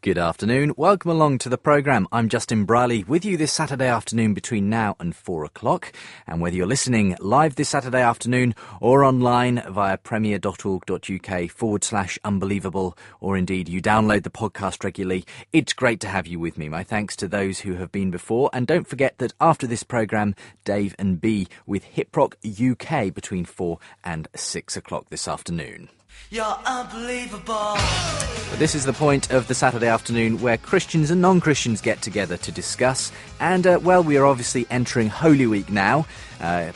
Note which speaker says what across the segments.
Speaker 1: Good afternoon. Welcome along to the programme. I'm Justin Briley with you this Saturday afternoon between now and 4 o'clock. And whether you're listening live this Saturday afternoon or online via premier.org.uk/unbelievable, or indeed you download the podcast regularly, it's great to have you with me. My thanks to those who have been before. And don't forget that after this programme, Dave and B with Hip Rock UK between 4 and 6 o'clock this afternoon.
Speaker 2: You're unbelievable.
Speaker 1: But this is the point of the Saturday afternoon where Christians and non-Christians get together to discuss. And, we are obviously entering Holy Week now,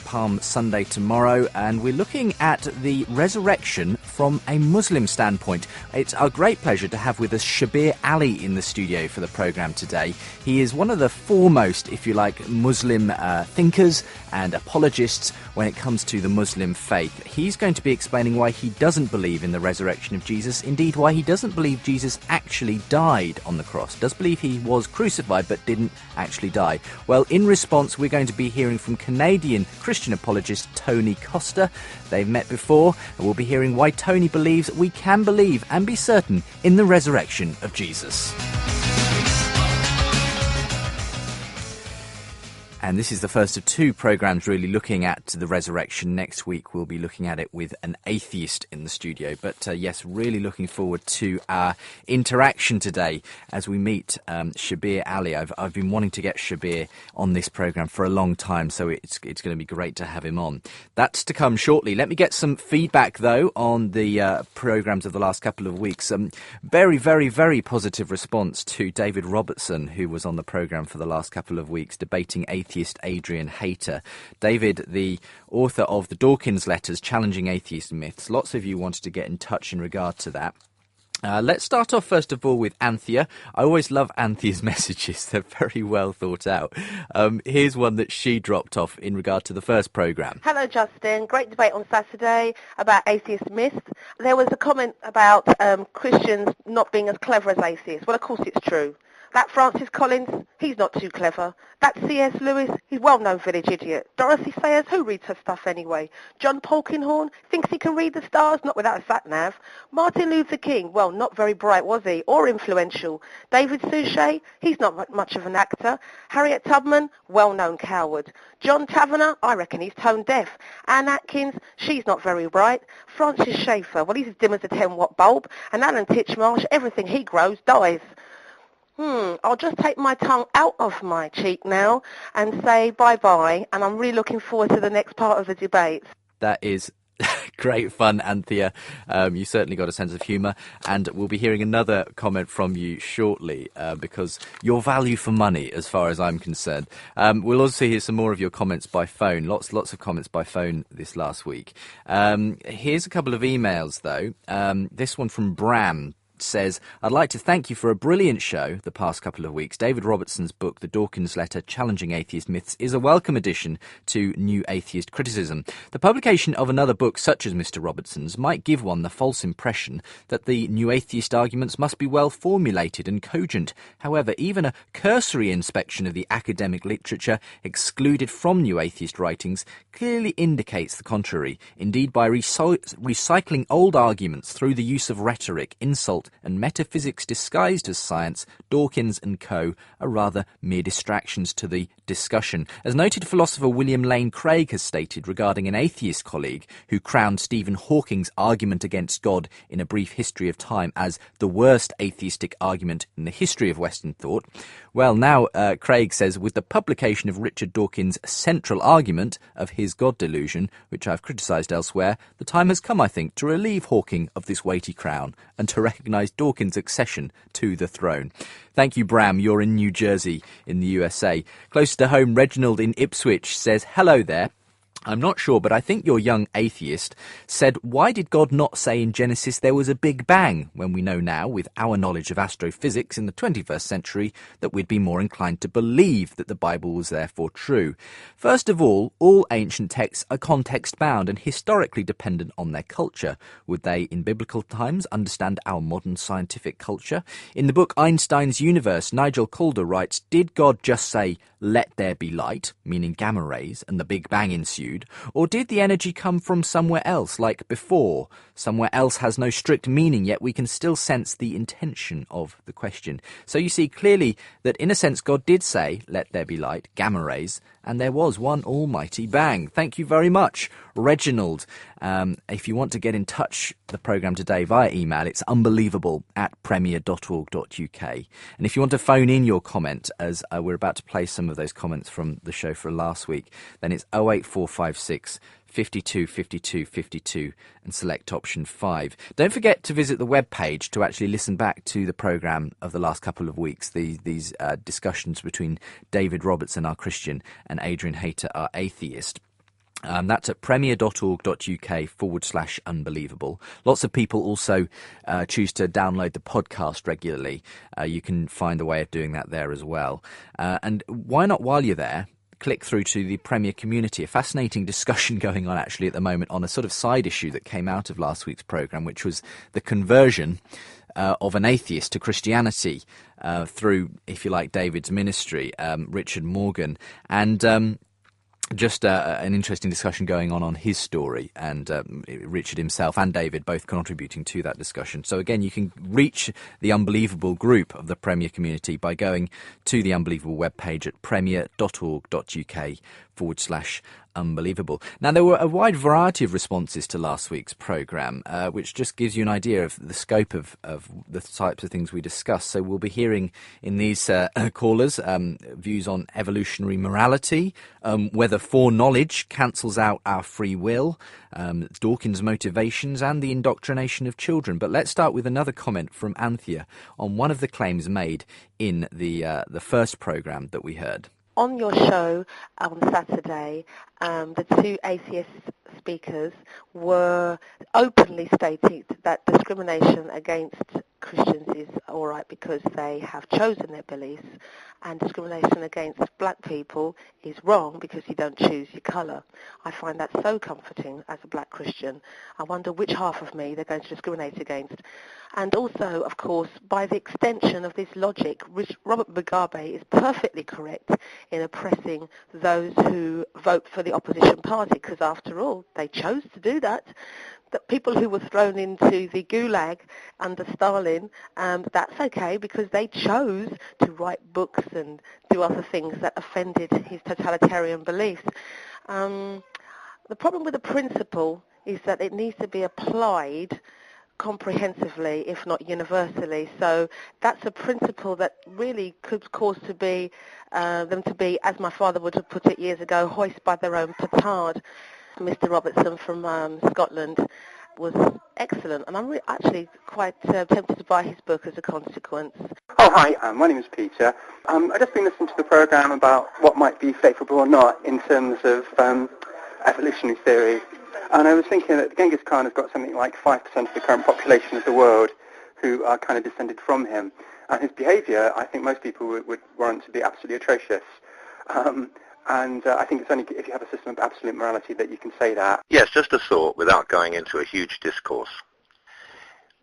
Speaker 1: Palm Sunday tomorrow, and we're looking at the resurrection from a Muslim standpoint. It's our great pleasure to have with us Shabir Ally in the studio for the programme today. He is one of the foremost, if you like, Muslim thinkers and apologists when it comes to the Muslim faith. He's going to be explaining why he doesn't believe in the resurrection of Jesus, indeed why he doesn't believe Jesus actually died on the cross. Does believe he was crucified but didn't actually die. Well, in response, we're going to be hearing from Canadian Christian apologist Tony Costa. They've met before, and we'll be hearing why Tony believes we can believe and be certain in the resurrection of Jesus. And this is the first of two programmes really looking at the resurrection. Next week we'll be looking at it with an atheist in the studio. But yes, really looking forward to our interaction today as we meet Shabir Ally. I've been wanting to get Shabir on this programme for a long time, so it's going to be great to have him on. That's to come shortly. Let me get some feedback, though, on the programmes of the last couple of weeks. Very, very, very positive response to David Robertson, who was on the programme for the last couple of weeks, debating atheist Adrian Hayter. David, the author of the Dawkins Letters, Challenging Atheist Myths. Lots of you wanted to get in touch in regard to that. Let's start off first of all with Anthea. I always love Anthea's messages. They're very well thought out. Here's one that she dropped off in regard to the first programme.
Speaker 3: Hello, Justin. Great debate on Saturday about atheist myths. There was a comment about Christians not being as clever as atheists. Well, of course it's true. That Francis Collins, he's not too clever. That C.S. Lewis, he's a well-known village idiot. Dorothy Sayers, who reads her stuff anyway? John Polkinghorne thinks he can read the stars, not without a sat-nav. Martin Luther King, well, not very bright, was he? Or influential. David Suchet, he's not much of an actor. Harriet Tubman, well-known coward. John Tavener, I reckon he's tone-deaf. Anne Atkins, she's not very bright. Francis Schaeffer, well, he's as dim as a 10-watt bulb. And Alan Titchmarsh, everything he grows dies. I'll just take my tongue out of my cheek now and say bye-bye, and I'm really looking forward to the next part of the debate.
Speaker 1: That is great fun, Anthea. You certainly got a sense of humour, and we'll be hearing another comment from you shortly because your value for money, as far as I'm concerned. We'll also hear some more of your comments by phone. Lots of comments by phone this last week. Here's a couple of emails, though. This one from Bram says, I'd like to thank you for a brilliant show the past couple of weeks. David Robertson's book, The Dawkins Letter, Challenging Atheist Myths, is a welcome addition to new atheist criticism. The publication of another book such as Mr. Robertson's might give one the false impression that the new atheist arguments must be well formulated and cogent. However, even a cursory inspection of the academic literature excluded from new atheist writings clearly indicates the contrary. Indeed, by recycling old arguments through the use of rhetoric, insult, and metaphysics disguised as science, Dawkins and co. are rather mere distractions to the discussion. As noted philosopher William Lane Craig has stated regarding an atheist colleague who crowned Stephen Hawking's argument against God in A Brief History of Time as the worst atheistic argument in the history of Western thought, well, now Craig says, with the publication of Richard Dawkins' central argument of his God delusion, which I've criticised elsewhere, the time has come, I think, to relieve Hawking of this weighty crown and to recognise Dawkins' accession to the throne. Thank you, Bram. You're in New Jersey in the USA. Close to home, Reginald in Ipswich says, hello there. I'm not sure, but I think your young atheist said, why did God not say in Genesis there was a Big Bang, when we know now, with our knowledge of astrophysics in the 21st century, that we'd be more inclined to believe that the Bible was therefore true? First of all ancient texts are context-bound and historically dependent on their culture. Would they, in biblical times, understand our modern scientific culture? In the book Einstein's Universe, Nigel Calder writes, did God just say, let there be light, meaning gamma rays, and the Big Bang ensued? attitude, or did the energy come from somewhere else, like before? Somewhere else has no strict meaning, yet we can still sense the intention of the question. So you see clearly that in a sense God did say, let there be light, gamma rays, and there was one almighty bang. Thank you very much, Reginald. If you want to get in touch the programme today via email, it's unbelievable@premier.org.uk. And if you want to phone in your comment, as we're about to play some of those comments from the show for last week, then it's 08456 52 52 52 and select option 5. Don't forget to visit the webpage to actually listen back to the programme of the last couple of weeks, these discussions between David Robertson, our Christian, and Adrian Hayter, our atheist. That's at premier.org.uk/unbelievable. Lots of people also choose to download the podcast regularly. You can find a way of doing that there as well. And why not, while you're there, click through to the Premier Community, a fascinating discussion going on actually at the moment on a sort of side issue that came out of last week's programme, which was the conversion of an atheist to Christianity through, if you like, David's ministry, Richard Morgan. And just an interesting discussion going on his story, and Richard himself and David both contributing to that discussion. So again, you can reach the Unbelievable group of the Premier Community by going to the Unbelievable webpage at premier.org.uk/unbelievable. Now, there were a wide variety of responses to last week's programme, which just gives you an idea of the scope of the types of things we discussed. So we'll be hearing in these callers views on evolutionary morality, whether foreknowledge cancels out our free will, Dawkins' motivations, and the indoctrination of children. But let's start with another comment from Anthea on one of the claims made in the first programme that we heard.
Speaker 3: On your show on Saturday, the two atheist speakers were openly stating that discrimination against Christians is all right because they have chosen their beliefs, and discrimination against black people is wrong because you don't choose your colour. I find that so comforting as a black Christian. I wonder which half of me they're going to discriminate against. And also, of course, by the extension of this logic, Robert Mugabe is perfectly correct in oppressing those who vote for the opposition party, because after all, they chose to do that. The people who were thrown into the gulag under Stalin, that's okay because they chose to write books and do other things that offended his totalitarian beliefs. The problem with the principle is that it needs to be applied comprehensively, if not universally. So that's a principle that really could cause to be them to be, as my father would have put it years ago, hoist by their own petard. Mr. Robertson from Scotland was excellent, and I'm actually quite tempted to buy his book as a consequence.
Speaker 4: Oh, hi, my name is Peter. I've just been listening to the programme about what might be favourable or not in terms of evolutionary theory, and I was thinking that Genghis Khan has got something like 5% of the current population of the world who are kind of descended from him, and his behaviour, I think most people would warrant to be absolutely atrocious. And I think it's only if you have a system of absolute morality that you can say that.
Speaker 5: Yes, just a thought without going into a huge discourse.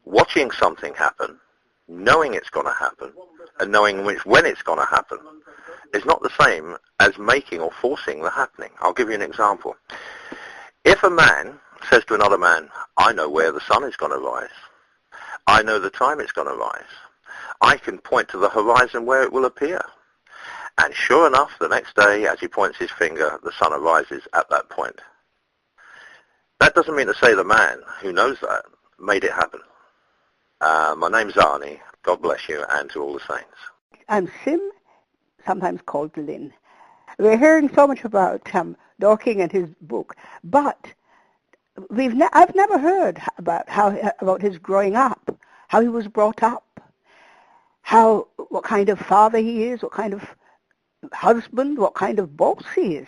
Speaker 5: Watching something happen, knowing it's going to happen, and knowing when it's going to happen is not the same as making or forcing the happening. I'll give you an example. If a man says to another man, I know where the sun is going to rise, I know the time it's going to rise, I can point to the horizon where it will appear. And sure enough, the next day, as he points his finger, the sun arises at that point. That doesn't mean to say the man who knows that made it happen. My name's Arnie. God bless you, and to all the saints.
Speaker 6: I'm Sim, sometimes called Lynn. We're hearing so much about Dorking and his book, but I've never heard about his growing up, how he was brought up, what kind of father he is, what kind of husband, what kind of boss he is.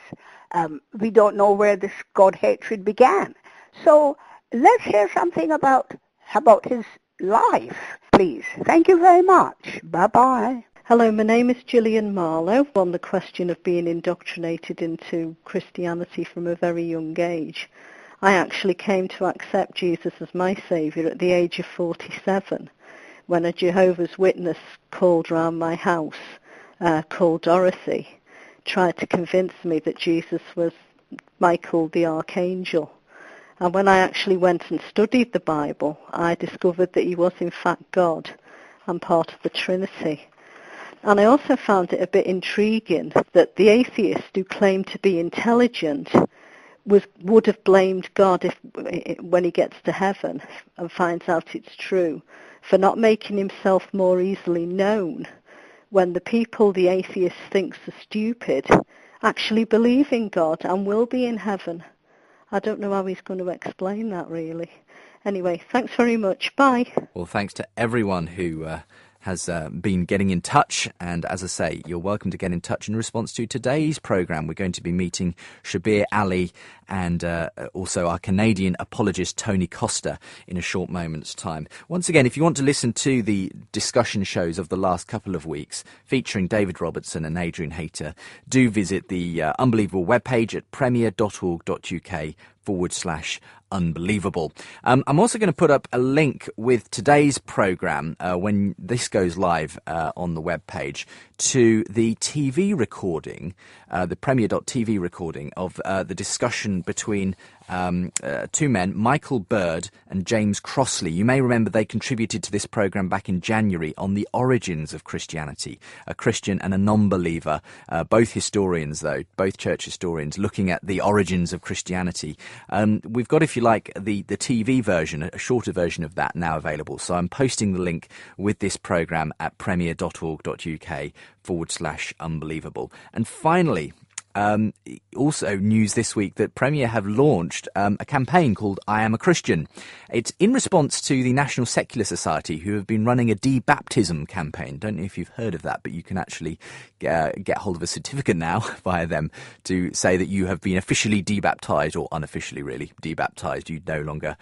Speaker 6: We don't know where this God hatred began. So let's hear something about his life, please. Thank you very much. Bye-bye.
Speaker 7: Hello, my name is Gillian Marlowe. On the question of being indoctrinated into Christianity from a very young age, I actually came to accept Jesus as my saviour at the age of 47, when a Jehovah's Witness called round my house, called Dorothy, tried to convince me that Jesus was Michael the Archangel. And when I actually went and studied the Bible, I discovered that he was in fact God and part of the Trinity. And I also found it a bit intriguing that the atheist who claimed to be intelligent would have blamed God when he gets to heaven and finds out it's true, for not making himself more easily known, when the people the atheist thinks are stupid actually believe in God and will be in heaven. I don't know how he's going to explain that, really. Anyway, thanks very much. Bye.
Speaker 1: Well, thanks to everyone who has been getting in touch. And as I say, you're welcome to get in touch in response to today's programme. We're going to be meeting Shabir Ally and also our Canadian apologist Tony Costa in a short moment's time. Once again, if you want to listen to the discussion shows of the last couple of weeks featuring David Robertson and Adrian Hayter, do visit the Unbelievable webpage at premier.org.uk/unbelievable. I'm also going to put up a link with today's programme when this goes live on the webpage to the TV recording, the premier.tv recording of the discussion between two men, Michael Bird and James Crossley. You may remember they contributed to this programme back in January on the origins of Christianity, a Christian and a non-believer, both historians though, both church historians, looking at the origins of Christianity. We've got, if you like, the TV version, a shorter version of that now available. So I'm posting the link with this programme at premier.org.uk/unbelievable. And finally, also news this week that Premier have launched a campaign called I Am a Christian. It's in response to the National Secular Society, who have been running a debaptism campaign. Don't know if you've heard of that, but you can actually get hold of a certificate now via them to say that you have been officially debaptized, or unofficially really debaptized. You no longer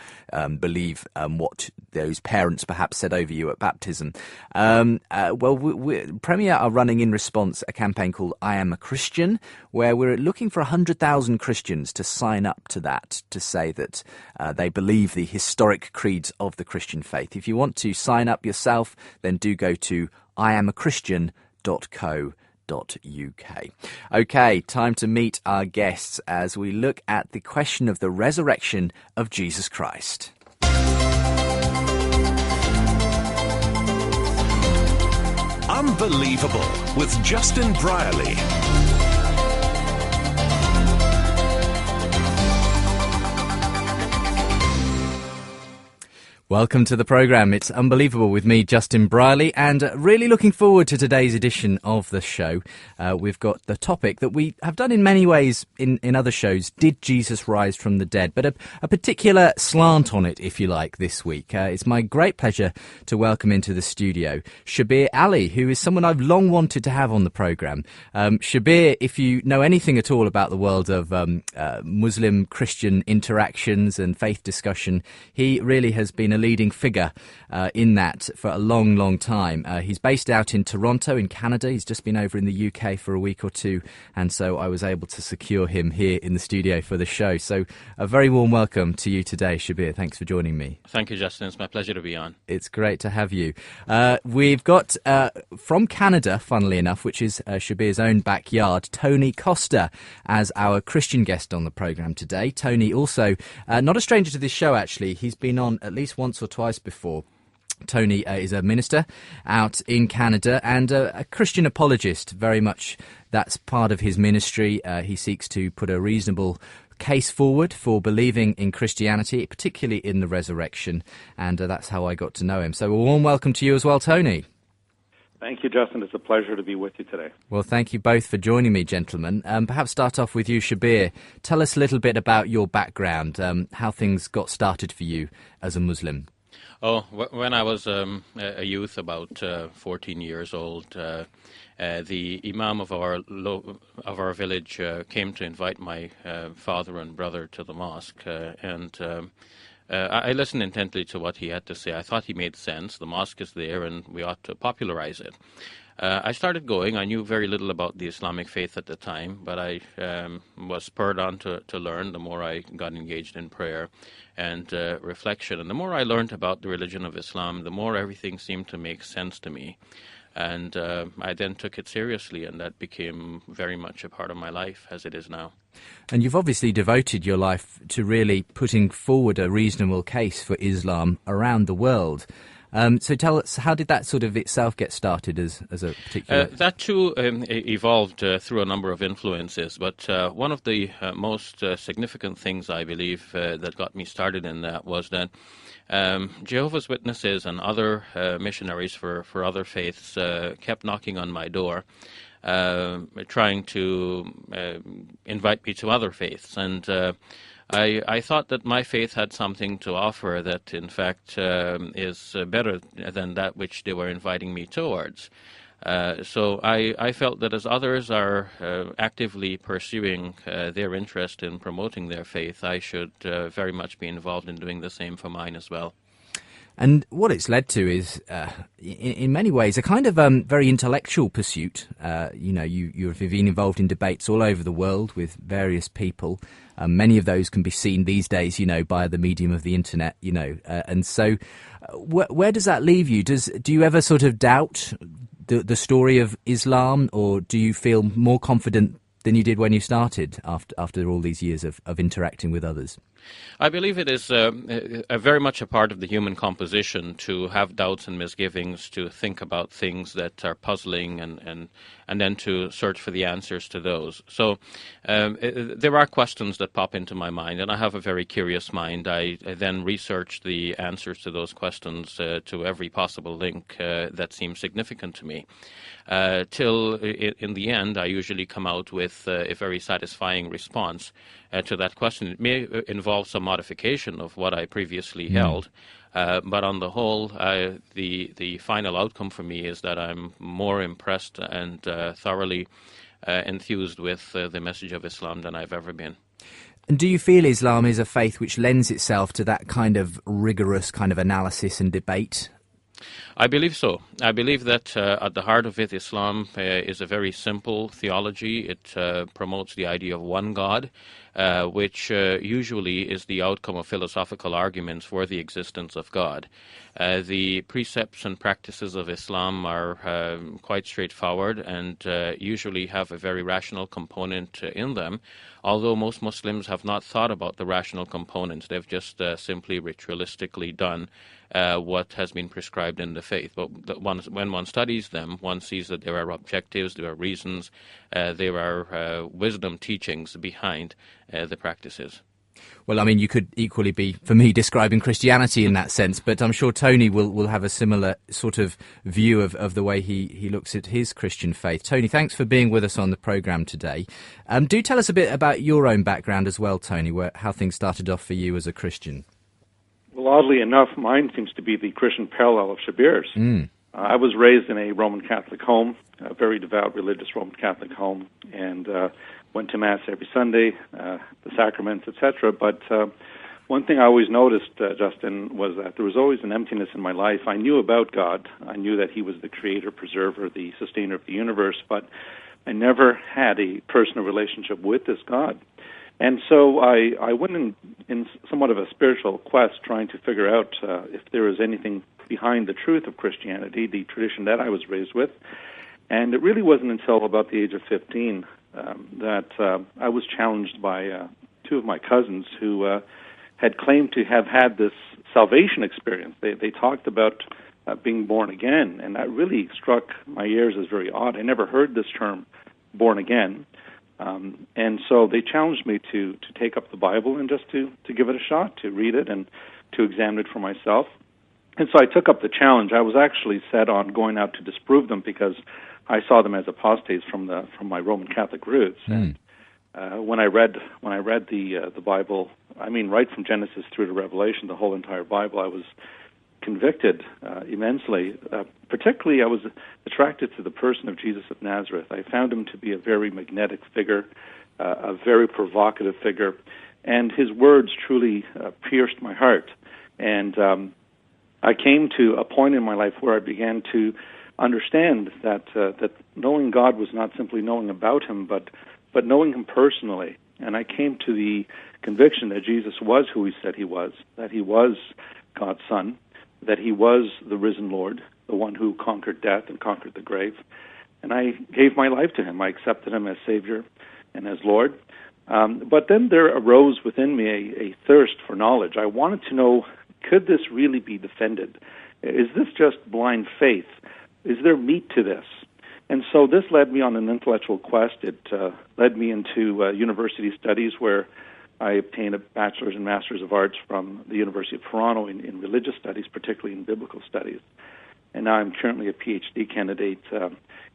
Speaker 1: believe what those parents perhaps said over you at baptism. Premier are running in response a campaign called I Am a Christian, where we're looking for 100,000 Christians to sign up to that, to say that they believe the historic creeds of the Christian faith. If you want to sign up yourself, then do go to iamachristian.co.uk. OK, time to meet our guests as we look at the question of the resurrection of Jesus Christ.
Speaker 8: Unbelievable with Justin Brierley.
Speaker 1: Welcome to the programme. It's Unbelievable with me, Justin Brierley, and really looking forward to today's edition of the show. We've got the topic that we have done in many ways in other shows, Did Jesus Rise from the Dead? But a particular slant on it, if you like, this week. It's my great pleasure to welcome into the studio Shabir Ally, who is someone I've long wanted to have on the programme. Shabir, if you know anything at all about the world of Muslim-Christian interactions and faith discussion, he really has been a leading figure in that for a long, long time. He's based out in Toronto in Canada. He's just been over in the UK for a week or two, and so I was able to secure him here in the studio for the show. So a very warm welcome to you today, Shabir. Thanks for joining me.
Speaker 9: Thank you, Justin. It's my pleasure to be on.
Speaker 1: It's great to have you. We've got from Canada, funnily enough, which is Shabir's own backyard, Tony Costa as our Christian guest on the programme today. Tony also not a stranger to this show, actually. He's been on at least once or twice before. Tony is a minister out in Canada and a Christian apologist, very much. That's part of his ministry. He seeks to put a reasonable case forward for believing in Christianity, particularly in the resurrection, and that's how I got to know him. So a warm welcome to you as well, Tony.
Speaker 10: Thank you, Justin. It's a pleasure to be with you today.
Speaker 1: Well, thank you both for joining me, gentlemen. Perhaps start off with you, Shabir. Tell us a little bit about your background, how things got started for you as a Muslim.
Speaker 9: Oh, when I was a youth, about 14 years old, the imam of our village came to invite my father and brother to the mosque, and I listened intently to what he had to say. I thought he made sense. The mosque is there, and we ought to popularize it. I started going. I knew very little about the Islamic faith at the time, but I was spurred on to learn the more I got engaged in prayer and reflection. And the more I learned about the religion of Islam, the more everything seemed to make sense to me. And I then took it seriously, and that became very much a part of my life as it is now.
Speaker 1: And you've obviously devoted your life to really putting forward a reasonable case for Islam around the world. So tell us, how did that sort of itself get started as a particular...
Speaker 9: That too evolved through a number of influences, but one of the most significant things I believe that got me started in that was that Jehovah's Witnesses and other missionaries for other faiths kept knocking on my door, trying to invite me to other faiths. And I thought that my faith had something to offer that, in fact, is better than that which they were inviting me towards. So I felt that as others are actively pursuing their interest in promoting their faith, I should very much be involved in doing the same for mine as well.
Speaker 1: And what it's led to is, in many ways, a kind of very intellectual pursuit. You've been involved in debates all over the world with various people. Many of those can be seen these days, by the medium of the internet, And so where does that leave you? Do you ever sort of doubt the story of Islam, or do you feel more confident than you did when you started after all these years of interacting with others?
Speaker 9: I believe it is very much a part of the human composition to have doubts and misgivings, to think about things that are puzzling and then to search for the answers to those. So there are questions that pop into my mind, and I have a very curious mind. I then research the answers to those questions to every possible link that seems significant to me. Till in the end, I usually come out with a very satisfying response to that question. It may involve some modification of what I previously held, but on the whole, the final outcome for me is that I'm more impressed and thoroughly enthused with the message of Islam than I've ever been.
Speaker 1: And do you feel Islam is a faith which lends itself to that kind of rigorous kind of analysis and debate?
Speaker 9: I believe so. I believe that at the heart of it, Islam is a very simple theology. It promotes the idea of one God, which usually is the outcome of philosophical arguments for the existence of God. The precepts and practices of Islam are quite straightforward and usually have a very rational component in them, although most Muslims have not thought about the rational components. They've just simply ritualistically done what has been prescribed in the faith. But when one studies them, one sees that there are objectives, there are reasons, there are wisdom teachings behind the practices.
Speaker 1: Well, I mean, you could equally be, for me, describing Christianity in that sense, but I'm sure Tony will have a similar sort of view of the way he looks at his Christian faith. Tony, thanks for being with us on the programme today. Do tell us a bit about your own background as well, Tony, how things started off for you as a Christian.
Speaker 10: Well, oddly enough, mine seems to be the Christian parallel of Shabir's. I was raised in a Roman Catholic home, a very devout religious Roman Catholic home, and went to Mass every Sunday, the sacraments, etc. But one thing I always noticed, Justin, was that there was always an emptiness in my life. I knew about God. I knew that He was the creator, preserver, the sustainer of the universe, but I never had a personal relationship with this God. And so I went in somewhat of a spiritual quest, trying to figure out if there was anything behind the truth of Christianity, the tradition that I was raised with. And it really wasn't until about the age of 15 that I was challenged by two of my cousins who had claimed to have had this salvation experience. They talked about being born again, and that really struck my ears as very odd. I never heard this term, born again. And so they challenged me to take up the Bible and just to give it a shot, to read it and to examine it for myself. And so I took up the challenge. I was actually set on going out to disprove them because I saw them as apostates from my Roman Catholic roots. And when I read the Bible, I mean, right from Genesis through to Revelation, the whole entire Bible, I was convicted immensely. Particularly, I was attracted to the person of Jesus of Nazareth. I found him to be a very magnetic figure, a very provocative figure, and his words truly pierced my heart. And I came to a point in my life where I began to understand that knowing God was not simply knowing about him, but knowing him personally. And I came to the conviction that Jesus was who he said he was, that he was God's Son, that he was the risen Lord, the one who conquered death and conquered the grave. And I gave my life to him. I accepted him as Savior and as Lord. But then there arose within me a thirst for knowledge. I wanted to know, could this really be defended? Is this just blind faith? Is there meat to this? And so this led me on an intellectual quest. It led me into university studies where I obtained a bachelor's and master's of arts from the University of Toronto in religious studies, particularly in biblical studies. And now I'm currently a PhD candidate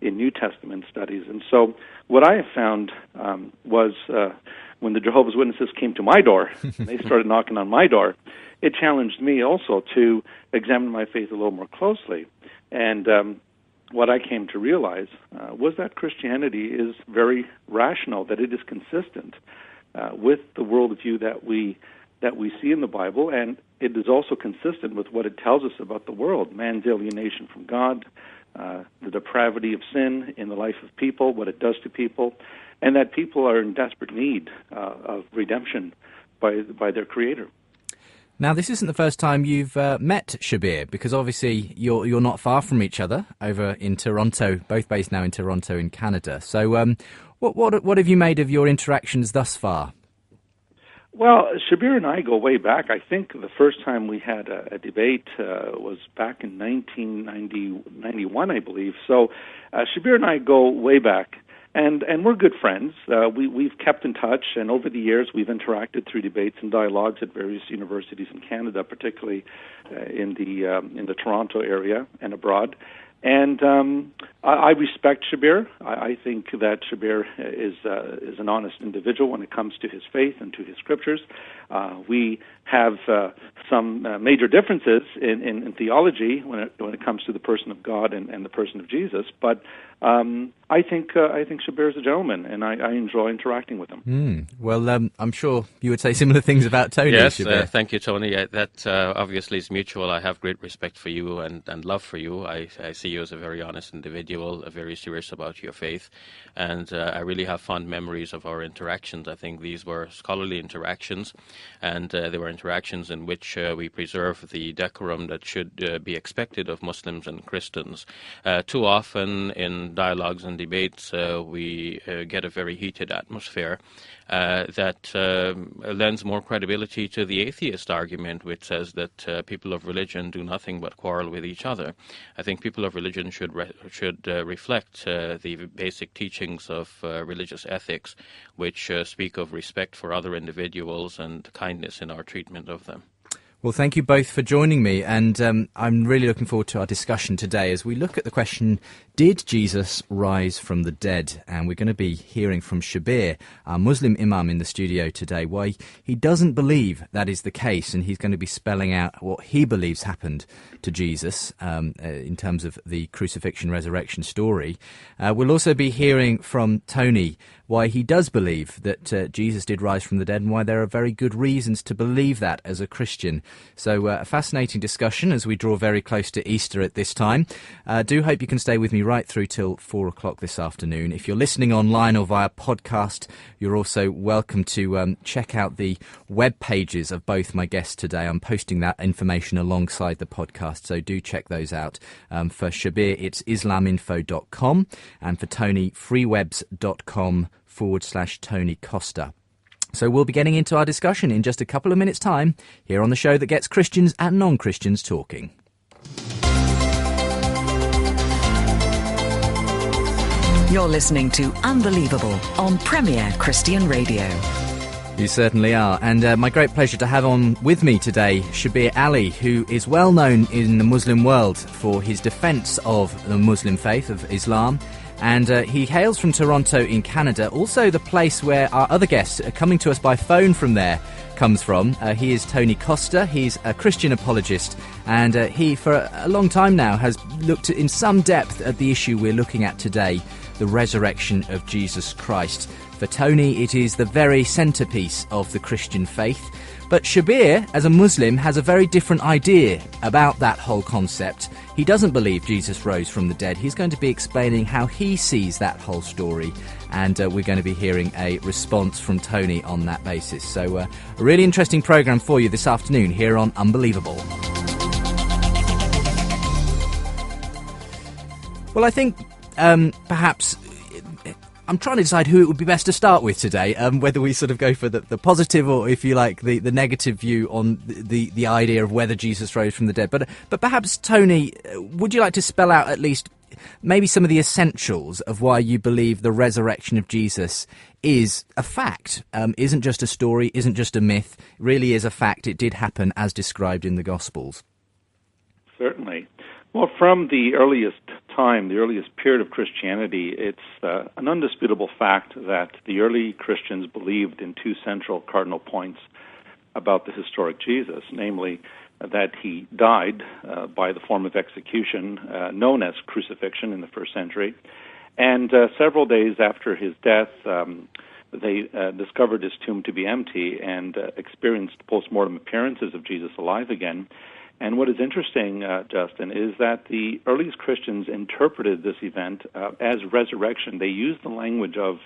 Speaker 10: in New Testament studies. And so what I have found was when the Jehovah's Witnesses came to my door, and they started knocking on my door, it challenged me also to examine my faith a little more closely. And what I came to realize was that Christianity is very rational, that it is consistent with the worldview that we see in the Bible, and it is also consistent with what it tells us about the world, man's alienation from God, the depravity of sin in the life of people, what it does to people, and that people are in desperate need of redemption by their Creator.
Speaker 1: Now, this isn't the first time you've met Shabir, because obviously you're not far from each other over in Toronto, both based now in Toronto in Canada. So what have you made of your interactions thus far?
Speaker 10: Well, Shabir and I go way back. I think the first time we had a debate was back in 1991, I believe. So Shabir and I go way back, and we're good friends. We've kept in touch, and over the years we've interacted through debates and dialogues at various universities in Canada, particularly in the Toronto area and abroad. And I respect Shabir. I think that Shabir is an honest individual when it comes to his faith and to his scriptures. We have some major differences in theology when it comes to the person of God and the person of Jesus. But I think Shabir is a gentleman, and I enjoy interacting with him.
Speaker 1: Well, I'm sure you would say similar things about Tony.
Speaker 9: Yes,
Speaker 1: Shabir.
Speaker 9: Thank you, Tony. That obviously is mutual. I have great respect for you and love for you. I see you as a very honest individual, very serious about your faith, and I really have fond memories of our interactions. I think these were scholarly interactions, and they were interactions in which we preserve the decorum that should be expected of Muslims and Christians. Too often in dialogues and debates, we get a very heated atmosphere that lends more credibility to the atheist argument, which says that people of religion do nothing but quarrel with each other. I think people of religion should reflect the basic teachings of religious ethics, which speak of respect for other individuals and kindness in our treatment of them.
Speaker 1: Well, thank you both for joining me, and I'm really looking forward to our discussion today as we look at the question, did Jesus rise from the dead? And we're going to be hearing from Shabir, our Muslim imam in the studio today, why he doesn't believe that is the case, and he's going to be spelling out what he believes happened to Jesus in terms of the crucifixion resurrection story. We'll also be hearing from Tony why he does believe that Jesus did rise from the dead and why there are very good reasons to believe that as a Christian. So a fascinating discussion as we draw very close to Easter at this time. Do hope you can stay with me right through till 4 o'clock this afternoon. If you're listening online or via podcast, you're also welcome to check out the web pages of both my guests today. I'm posting that information alongside the podcast, so do check those out. For Shabir, it's islaminfo.com, and for Tony, freewebs.com/Tony Costa. So we'll be getting into our discussion in just a couple of minutes' time here on the show that gets Christians and non-Christians talking.
Speaker 11: You're listening to Unbelievable on Premier Christian Radio.
Speaker 1: You certainly are, and my great pleasure to have on with me today Shabir Ally, who is well known in the Muslim world for his defence of the Muslim faith of Islam. And he hails from Toronto in Canada, also the place where our other guests are coming to us by phone from there comes from. He is Tony Costa. He's a Christian apologist, and he, for a long time now, has looked in some depth at the issue we're looking at today, the resurrection of Jesus Christ. For Tony, it is the very centrepiece of the Christian faith. But Shabir, as a Muslim, has a very different idea about that whole concept. He doesn't believe Jesus rose from the dead. He's going to be explaining how he sees that whole story, and we're going to be hearing a response from Tony on that basis. So a really interesting programme for you this afternoon here on Unbelievable. Well, I think perhaps I'm trying to decide who it would be best to start with today, whether we sort of go for the positive or, if you like, the negative view on the idea of whether Jesus rose from the dead. But perhaps, Tony, would you like to spell out at least maybe some of the essentials of why you believe the resurrection of Jesus is a fact, isn't just a story, isn't just a myth, really is a fact. It did happen as described in the Gospels.
Speaker 10: Certainly. Well, from the earliest time, the earliest period of Christianity, it's an undisputable fact that the early Christians believed in two central cardinal points about the historic Jesus, namely that he died by the form of execution known as crucifixion in the first century, and several days after his death, they discovered his tomb to be empty and experienced post-mortem appearances of Jesus alive again. And what is interesting, Justin, is that the earliest Christians interpreted this event as resurrection. They used the language of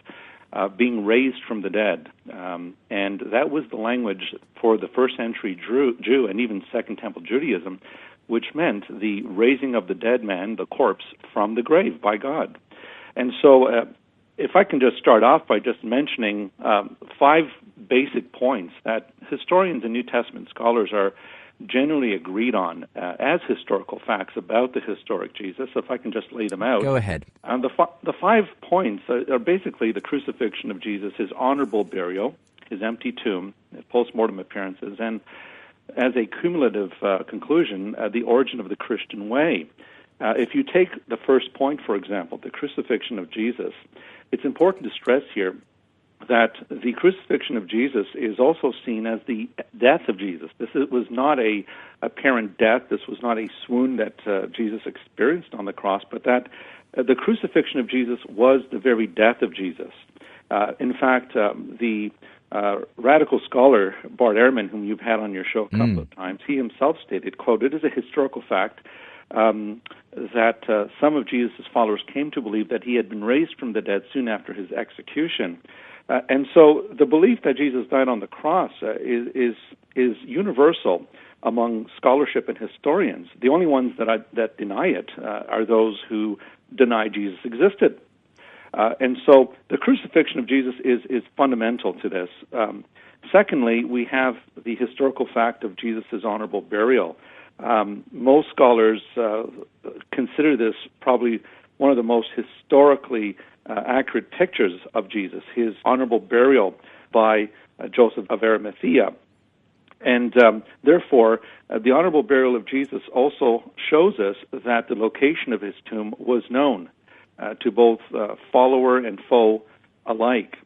Speaker 10: being raised from the dead. And that was the language for the first century Jew and even Second Temple Judaism, which meant the raising of the dead man, the corpse, from the grave by God. And so if I can just start off by just mentioning 5 basic points that historians and New Testament scholars are generally agreed on as historical facts about the historic Jesus. So if I can just lay them out.
Speaker 1: Go ahead.
Speaker 10: The 5 points are basically the crucifixion of Jesus, his honorable burial, his empty tomb, post-mortem appearances, and as a cumulative conclusion, the origin of the Christian way. If you take the first point, for example, the crucifixion of Jesus, it's important to stress here that the crucifixion of Jesus is also seen as the death of Jesus. This was not a apparent death. This was not a swoon that Jesus experienced on the cross, but that the crucifixion of Jesus was the very death of Jesus. In fact, the radical scholar Bart Ehrman, whom you've had on your show a couple of times, he himself stated, quote, "It is a historical fact that some of Jesus' followers came to believe that he had been raised from the dead soon after his execution." And so the belief that Jesus died on the cross is universal among scholarship and historians. The only ones that deny it are those who deny Jesus existed. And so the crucifixion of Jesus is fundamental to this. Secondly, we have the historical fact of Jesus' honorable burial. Most scholars consider this probably one of the most historically accurate pictures of Jesus, his honorable burial by Joseph of Arimathea. And therefore, the honorable burial of Jesus also shows us that the location of his tomb was known to both follower and foe alike.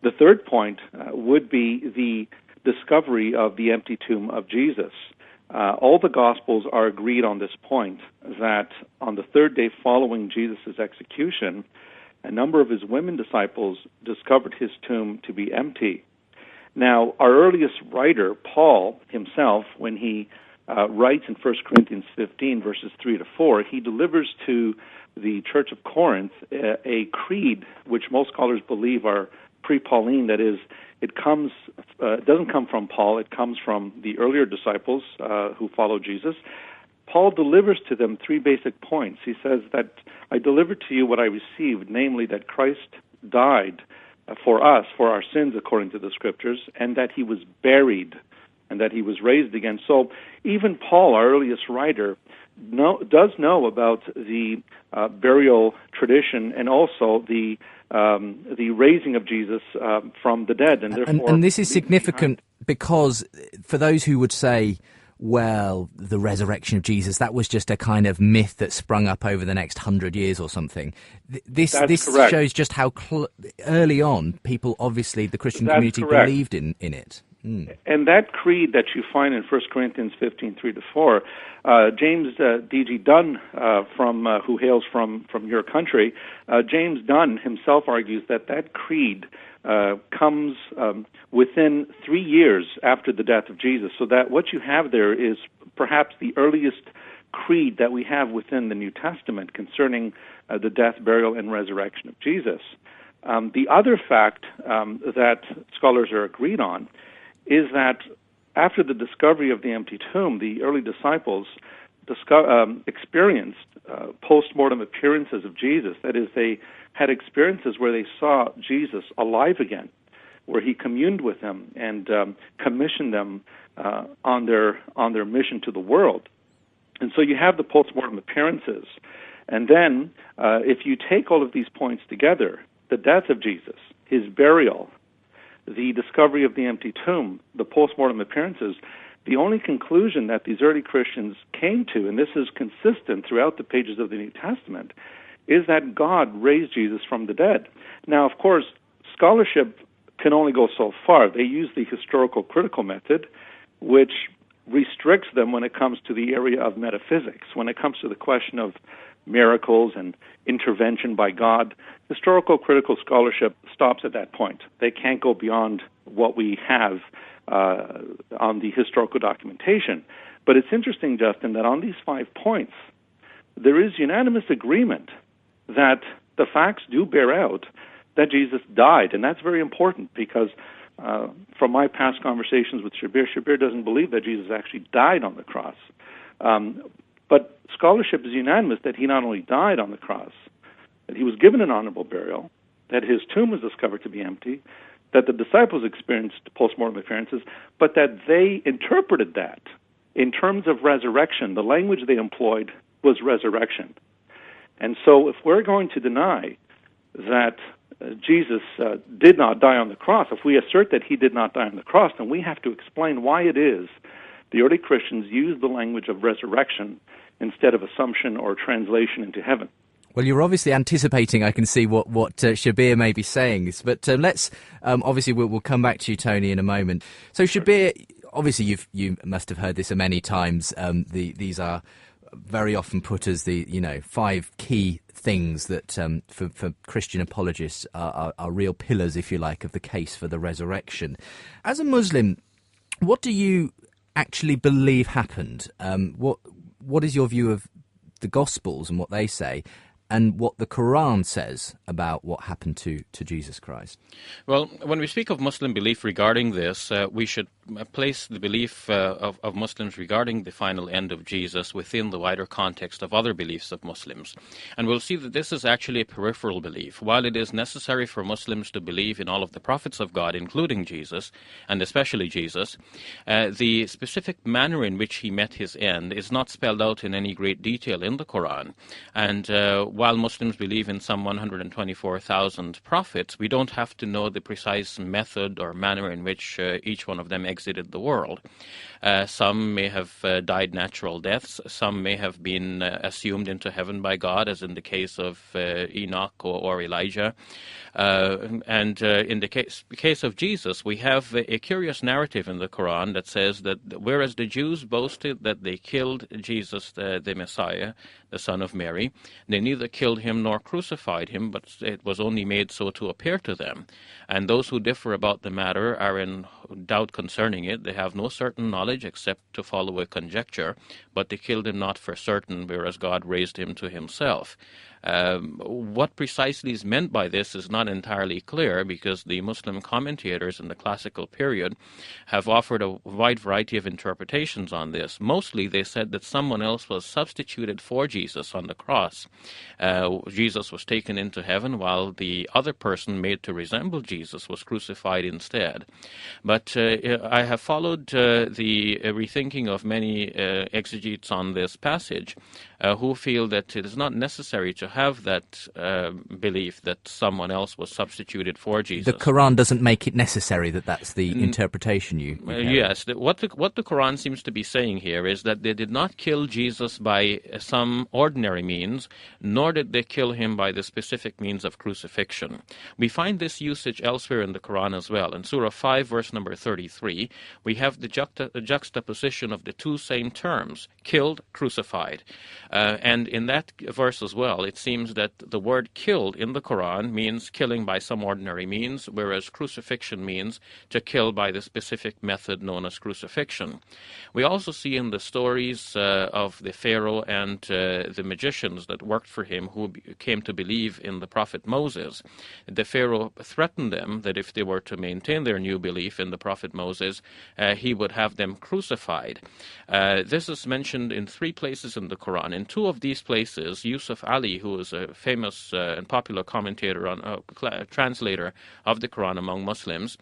Speaker 10: The third point would be the discovery of the empty tomb of Jesus. All the Gospels are agreed on this point, that on the third day following Jesus' execution, a number of his women disciples discovered his tomb to be empty. Now, our earliest writer, Paul himself, when he writes in 1 Corinthians 15, verses 3 to 4, he delivers to the Church of Corinth a creed which most scholars believe are pre-Pauline. That is, it doesn't come from Paul, it comes from the earlier disciples who followed Jesus. Paul delivers to them 3 basic points. He says that I delivered to you what I received, namely that Christ died for us, for our sins, according to the Scriptures, and that he was buried, and that he was raised again. So even Paul, our earliest writer, does know about the burial tradition and also the raising of Jesus from the dead.
Speaker 1: And this is significant because for those who would say, well, the resurrection of Jesus, that was just a kind of myth that sprung up over the next 100 years or something. This shows just how early on people, obviously, the Christian community believed in it.
Speaker 10: And that creed that you find in 1 Corinthians 15, 3 to 4, James D.G. Dunn, who hails from your country, James Dunn himself argues that creed comes within 3 years after the death of Jesus, so that what you have there is perhaps the earliest creed that we have within the New Testament concerning the death, burial, and resurrection of Jesus. The other fact that scholars are agreed on is that after the discovery of the empty tomb, the early disciples experienced post-mortem appearances of Jesus. That is, they had experiences where they saw Jesus alive again, where he communed with them and commissioned them on their mission to the world. And so you have the post-mortem appearances. And then if you take all of these points together, the death of Jesus, his burial, the discovery of the empty tomb, the post-mortem appearances, the only conclusion that these early Christians came to, and this is consistent throughout the pages of the New Testament, is that God raised Jesus from the dead. Now, of course, scholarship can only go so far. They use the historical critical method, which restricts them when it comes to the area of metaphysics. When it comes to the question of miracles and intervention by God, historical critical scholarship stops at that point. They can't go beyond what we have on the historical documentation. But it's interesting, Justin, that on these 5 points, there is unanimous agreement that the facts do bear out that Jesus died. And that's very important because from my past conversations with Shabir doesn't believe that Jesus actually died on the cross. But scholarship is unanimous that he not only died on the cross, that he was given an honorable burial, that his tomb was discovered to be empty, that the disciples experienced post-mortem appearances, but that they interpreted that in terms of resurrection. The language they employed was resurrection. And so if we're going to deny that Jesus did not die on the cross, if we assert that he did not die on the cross, then we have to explain why it is the early Christians used the language of resurrection instead of assumption or translation into heaven.
Speaker 1: Well, you're obviously anticipating, I can see, what Shabir may be saying. But let's, obviously, we'll come back to you, Tony, in a moment. So, Shabir, obviously, you must have heard this many times. These are very often put as the 5 key things that for Christian apologists are real pillars, if you like, of the case for the resurrection. As a Muslim, what do you actually believe happened? What is your view of the Gospels and what they say, and what the Quran says about what happened to Jesus Christ?
Speaker 9: Well, when we speak of Muslim belief regarding this, we should place the belief of Muslims regarding the final end of Jesus within the wider context of other beliefs of Muslims. And we'll see that this is actually a peripheral belief. While it is necessary for Muslims to believe in all of the prophets of God, including Jesus, and especially Jesus, the specific manner in which he met his end is not spelled out in any great detail in the Quran. And while Muslims believe in some 124,000 prophets, we don't have to know the precise method or manner in which each one of them exited the world. Some may have died natural deaths. Some may have been assumed into heaven by God, as in the case of Enoch or Elijah. And in the case of Jesus, we have a curious narrative in the Quran that says that whereas the Jews boasted that they killed Jesus, the Messiah, the son of Mary, they neither killed him nor crucified him, but it was only made so to appear to them. And those who differ about the matter are in doubt concerning it. They have no certain knowledge except to follow a conjecture, but they killed him not for certain, whereas God raised him to himself. What precisely is meant by this is not entirely clear, because the Muslim commentators in the classical period have offered a wide variety of interpretations on this. Mostly they said that someone else was substituted for Jesus on the cross. Jesus was taken into heaven while the other person made to resemble Jesus was crucified instead. But I have followed the rethinking of many exegetes on this passage who feel that it is not necessary to have that belief that someone else was substituted for Jesus.
Speaker 1: The Quran doesn't make it necessary that that's the interpretation you
Speaker 9: yes. What the Quran seems to be saying here is that they did not kill Jesus by some ordinary means, nor did they kill him by the specific means of crucifixion. We find this usage elsewhere in the Quran as well. In Surah 5, verse number 33, we have the juxtaposition of the two same terms, killed, crucified. And in that verse as well, it seems that the word killed in the Quran means killing by some ordinary means, whereas crucifixion means to kill by the specific method known as crucifixion. We also see in the stories of the Pharaoh and the magicians that worked for him who came to believe in the prophet Moses. The Pharaoh threatened them that if they were to maintain their new belief in the prophet Moses, he would have them crucified. This is mentioned in 3 places in the Quran. In 2 of these places, Yusuf Ali, who is a famous and popular commentator on translator of the Quran among Muslims,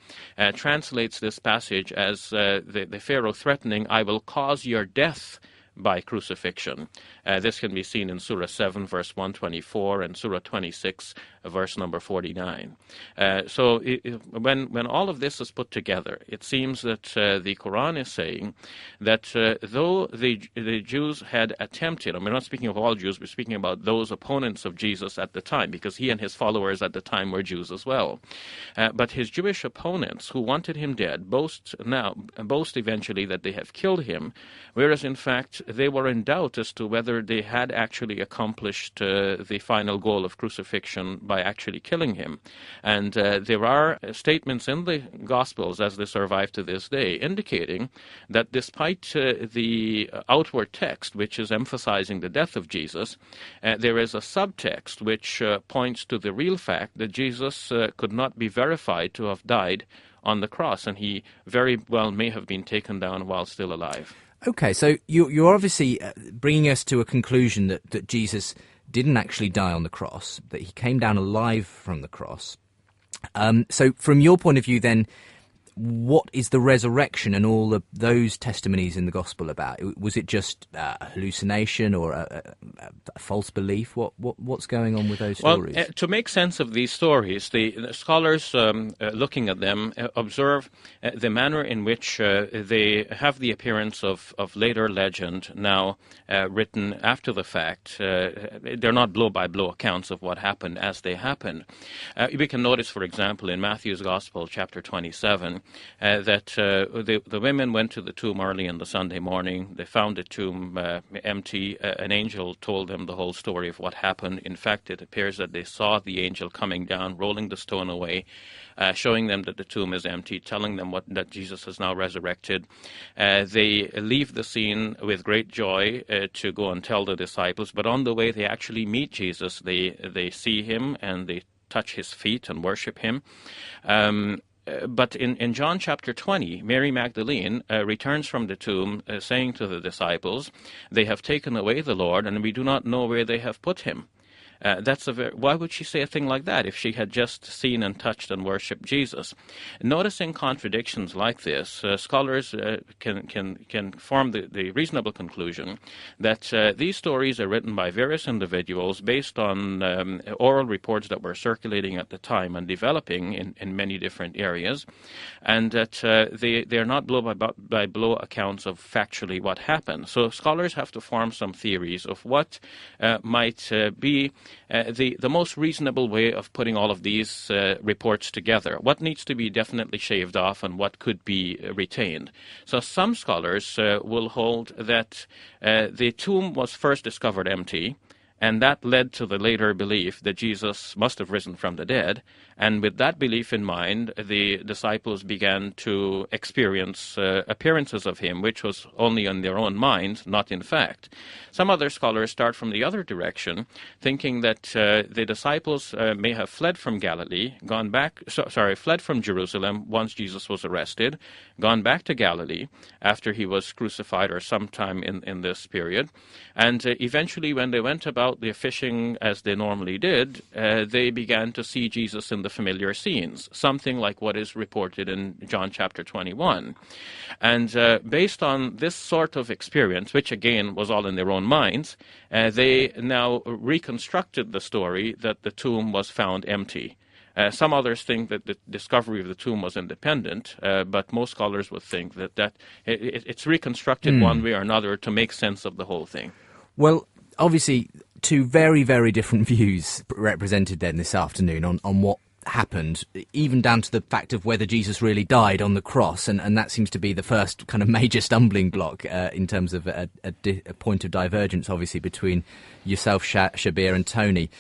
Speaker 9: translates this passage as the Pharaoh threatening, "I will cause your death by crucifixion." This can be seen in Surah 7, verse 124, and Surah 26, verse number 49. When all of this is put together, it seems that the Quran is saying that though the Jews had attempted, and we're not speaking of all Jews, we're speaking about those opponents of Jesus at the time, because he and his followers at the time were Jews as well. But his Jewish opponents who wanted him dead boast eventually that they have killed him, whereas in fact they were in doubt as to whether they had actually accomplished the final goal of crucifixion by actually killing him. And there are statements in the Gospels, as they survive to this day, indicating that despite the outward text, which is emphasizing the death of Jesus, there is a subtext which points to the real fact that Jesus could not be verified to have died on the cross, and he very well may have been taken down while still alive.
Speaker 1: Okay, so you're obviously bringing us to a conclusion that Jesus didn't actually die on the cross, that he came down alive from the cross. So from your point of view then, what is the resurrection and all of those testimonies in the gospel about? Was it just a hallucination or a false belief? What's going on with those stories?
Speaker 9: Well, to make sense of these stories, the scholars looking at them observe the manner in which they have the appearance of later legend now written after the fact. They're not blow-by-blow accounts of what happened as they happened. We can notice, for example, in Matthew's Gospel, chapter 27, that the women went to the tomb early in the Sunday morning. They found the tomb empty. An angel told them the whole story of what happened. In fact, it appears that they saw the angel coming down, rolling the stone away, showing them that the tomb is empty, telling them that Jesus has now resurrected. They leave the scene with great joy to go and tell the disciples, but on the way they actually meet Jesus. They see him and they touch his feet and worship him. But in John chapter 20, Mary Magdalene returns from the tomb saying to the disciples, "They have taken away the Lord, and we do not know where they have put him." Why would she say a thing like that if she had just seen and touched and worshipped Jesus? Noticing contradictions like this, scholars can form the reasonable conclusion that these stories are written by various individuals based on oral reports that were circulating at the time and developing in many different areas, and that they are not blow-by-blow accounts of factually what happened. So scholars have to form some theories of what might be the most reasonable way of putting all of these reports together. What needs to be definitely shaved off and what could be retained. So some scholars will hold that the tomb was first discovered empty, and that led to the later belief that Jesus must have risen from the dead. And with that belief in mind, the disciples began to experience appearances of him, which was only in their own minds, not in fact. Some other scholars start from the other direction, thinking that the disciples may have fled from Galilee, fled from Jerusalem once Jesus was arrested, gone back to Galilee after he was crucified or sometime in this period. And eventually, when they went about their fishing as they normally did, they began to see Jesus in the familiar scenes, something like what is reported in John chapter 21. And based on this sort of experience, which again was all in their own minds, they now reconstructed the story that the tomb was found empty. Some others think that the discovery of the tomb was independent, but most scholars would think that it's reconstructed one way or another to make sense of the whole thing.
Speaker 1: Well, obviously, two very, very different views represented then this afternoon on what happened, even down to the fact of whether Jesus really died on the cross, and that seems to be the first kind of major stumbling block in terms of a point of divergence, obviously, between yourself, Shabir, and Tony.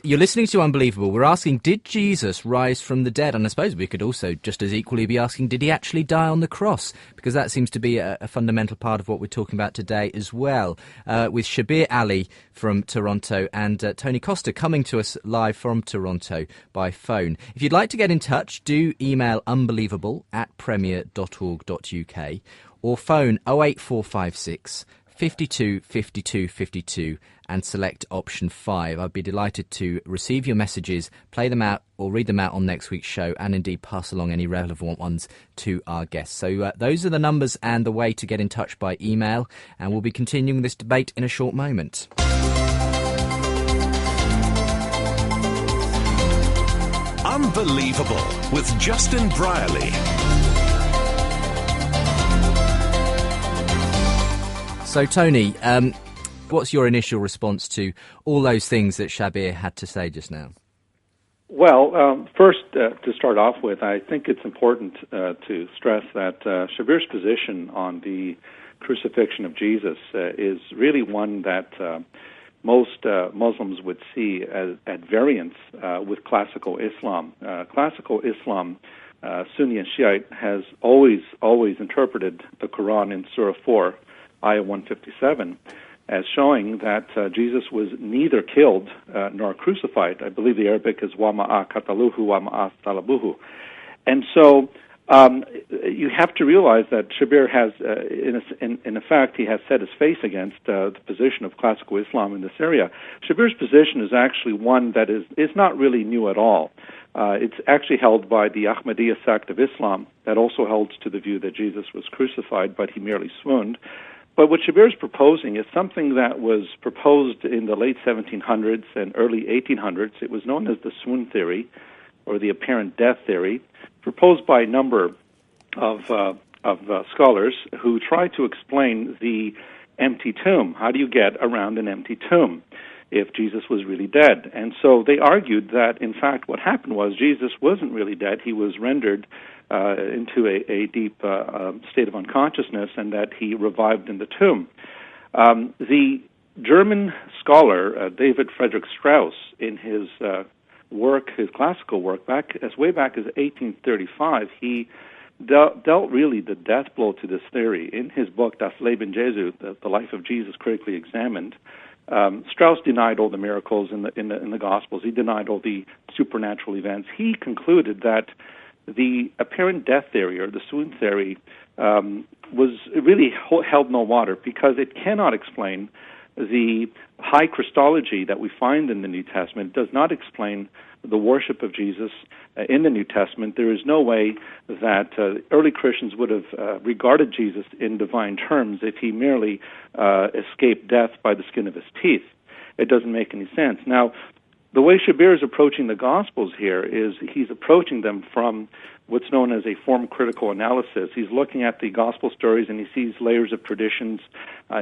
Speaker 1: You're listening to Unbelievable. We're asking, did Jesus rise from the dead? And I suppose we could also just as equally be asking, did he actually die on the cross? Because that seems to be a fundamental part of what we're talking about today as well, with Shabir Ally from Toronto and Tony Costa coming to us live from Toronto by phone. If you'd like to get in touch, do email unbelievable@premier.org.uk or phone 08456 52 52 52 and select option 5. I'd be delighted to receive your messages, play them out or read them out on next week's show, and indeed pass along any relevant ones to our guests. So those are the numbers and the way to get in touch by email, and we'll be continuing this debate in a short moment.
Speaker 8: Unbelievable with Justin Brierley.
Speaker 1: So, Tony, what's your initial response to all those things that Shabir had to say just now?
Speaker 10: Well, first, to start off with, I think it's important to stress that Shabir's position on the crucifixion of Jesus is really one that most Muslims would see as at variance with classical Islam. Classical Islam, Sunni and Shiite, has always interpreted the Quran in Surah 4, Ayah 157, as showing that Jesus was neither killed nor crucified. I believe the Arabic is وَمَا قَتَلُوهُ وَمَا صَلَبُوهُ. And so you have to realize that Shabir has, in effect, he has set his face against the position of classical Islam in this area. Shabir's position is actually one that is not really new at all. It's actually held by the Ahmadiyya sect of Islam that also holds to the view that Jesus was crucified, but he merely swooned. But what Shabir is proposing is something that was proposed in the late 1700s and early 1800s. It was known as the swoon theory, or the apparent death theory, proposed by a number of scholars who tried to explain the empty tomb. How do you get around an empty tomb if Jesus was really dead? And so they argued that, in fact, what happened was Jesus wasn't really dead. He was rendered into a deep state of unconsciousness, and that he revived in the tomb. The German scholar David Friedrich Strauss, in his work, his classical work, way back as 1835, he dealt really the death blow to this theory in his book Das Leben Jesu, the Life of Jesus Critically Examined. Strauss denied all the miracles in the Gospels. He denied all the supernatural events. He concluded that the apparent death theory, or the swoon theory, really held no water, because it cannot explain the high Christology that we find in the New Testament. It does not explain the worship of Jesus in the New Testament. There is no way that early Christians would have regarded Jesus in divine terms if he merely escaped death by the skin of his teeth. It doesn't make any sense. Now, the way Shabir is approaching the Gospels here is he's approaching them from what's known as a form-critical analysis. He's looking at the Gospel stories, and he sees layers of traditions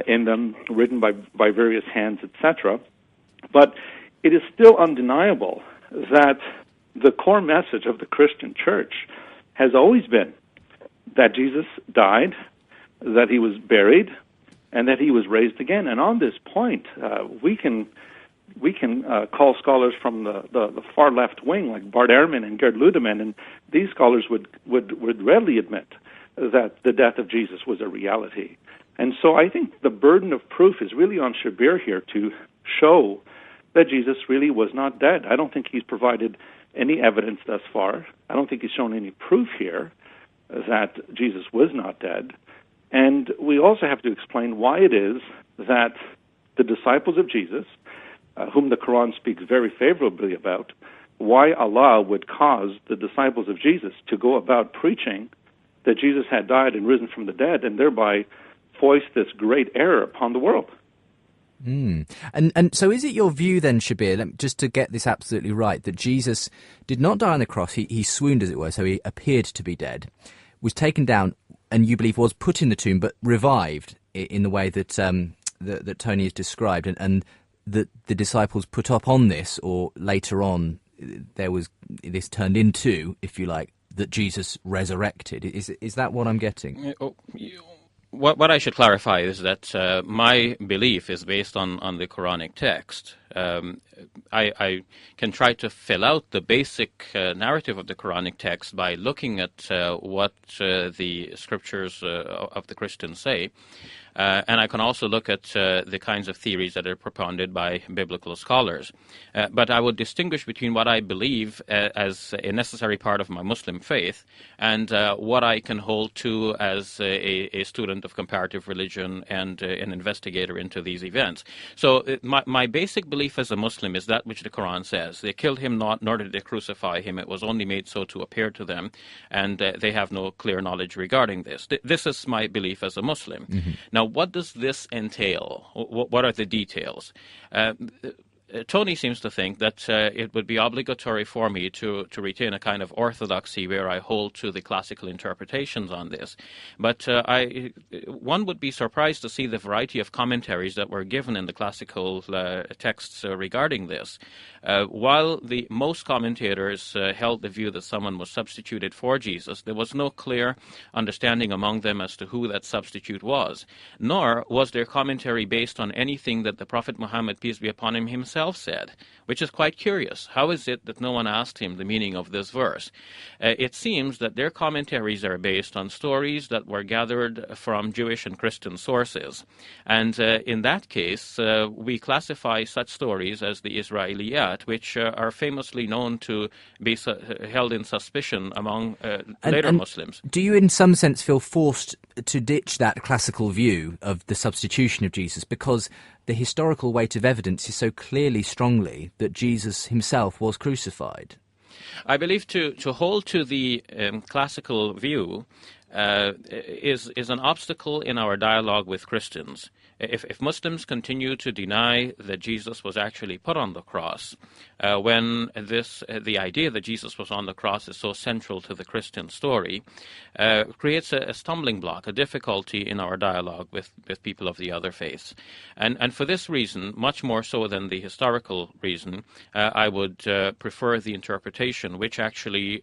Speaker 10: in them, written by various hands, etc. But it is still undeniable that the core message of the Christian church has always been that Jesus died, that he was buried, and that he was raised again. And on this point, we can call scholars from the far left wing, like Bart Ehrman and Gerd Ludemann, and these scholars would readily admit that the death of Jesus was a reality. And so I think the burden of proof is really on Shabir here to show that Jesus really was not dead. I don't think he's provided any evidence thus far. I don't think he's shown any proof here that Jesus was not dead. And we also have to explain why it is that the disciples of Jesus, whom the Quran speaks very favorably about, why Allah would cause the disciples of Jesus to go about preaching that Jesus had died and risen from the dead, and thereby foist this great error upon the world.
Speaker 1: And so is it your view then, Shabir, just to get this absolutely right, that Jesus did not die on the cross, he swooned as it were, so he appeared to be dead, was taken down, and you believe was put in the tomb but revived in the way that that Tony has described, and that the disciples put up on this, or later on this turned into, if you like, that Jesus resurrected. Is that what I'm getting?
Speaker 9: What I should clarify is that my belief is based on the Quranic text. I can try to fill out the basic narrative of the Quranic text by looking at what the scriptures of the Christians say. And I can also look at the kinds of theories that are propounded by biblical scholars. But I would distinguish between what I believe as a necessary part of my Muslim faith and what I can hold to as a student of comparative religion and an investigator into these events. So my basic belief as a Muslim is that which the Quran says. They killed him not, nor did they crucify him. It was only made so to appear to them, and they have no clear knowledge regarding this. This is my belief as a Muslim. Mm-hmm. Now, what does this entail? What are the details? Tony seems to think that it would be obligatory for me to retain a kind of orthodoxy where I hold to the classical interpretations on this. But one would be surprised to see the variety of commentaries that were given in the classical texts regarding this. While most commentators held the view that someone was substituted for Jesus, there was no clear understanding among them as to who that substitute was. Nor was their commentary based on anything that the Prophet Muhammad, peace be upon him, himself said, which is quite curious. How is it that no one asked him the meaning of this verse? It seems that their commentaries are based on stories that were gathered from Jewish and Christian sources. And in that case, we classify such stories as the Israeliyat, which are famously known to be held in suspicion among later Muslims.
Speaker 1: Do you in some sense feel forced to ditch that classical view of the substitution of Jesus because the historical weight of evidence is so clearly strongly that Jesus himself was crucified?
Speaker 9: I believe to hold to the classical view is an obstacle in our dialogue with Christians. If Muslims continue to deny that Jesus was actually put on the cross, when the idea that Jesus was on the cross is so central to the Christian story, creates a stumbling block, a difficulty in our dialogue with people of the other faiths. And for this reason, much more so than the historical reason, I would prefer the interpretation which actually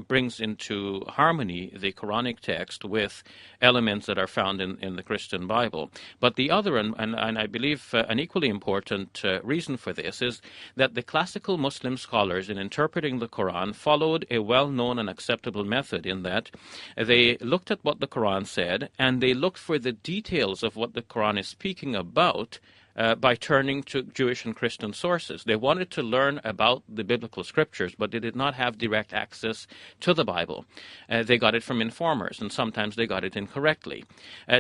Speaker 9: brings into harmony the Quranic text with elements that are found in the Christian Bible. But the other, and I believe an equally important reason for this, is that the classical Muslim scholars in interpreting the Quran followed a well-known and acceptable method in that they looked at what the Quran said and they looked for the details of what the Quran is speaking about by turning to Jewish and Christian sources. They wanted to learn about the biblical scriptures, but they did not have direct access to the Bible. They got it from informers, and sometimes they got it incorrectly.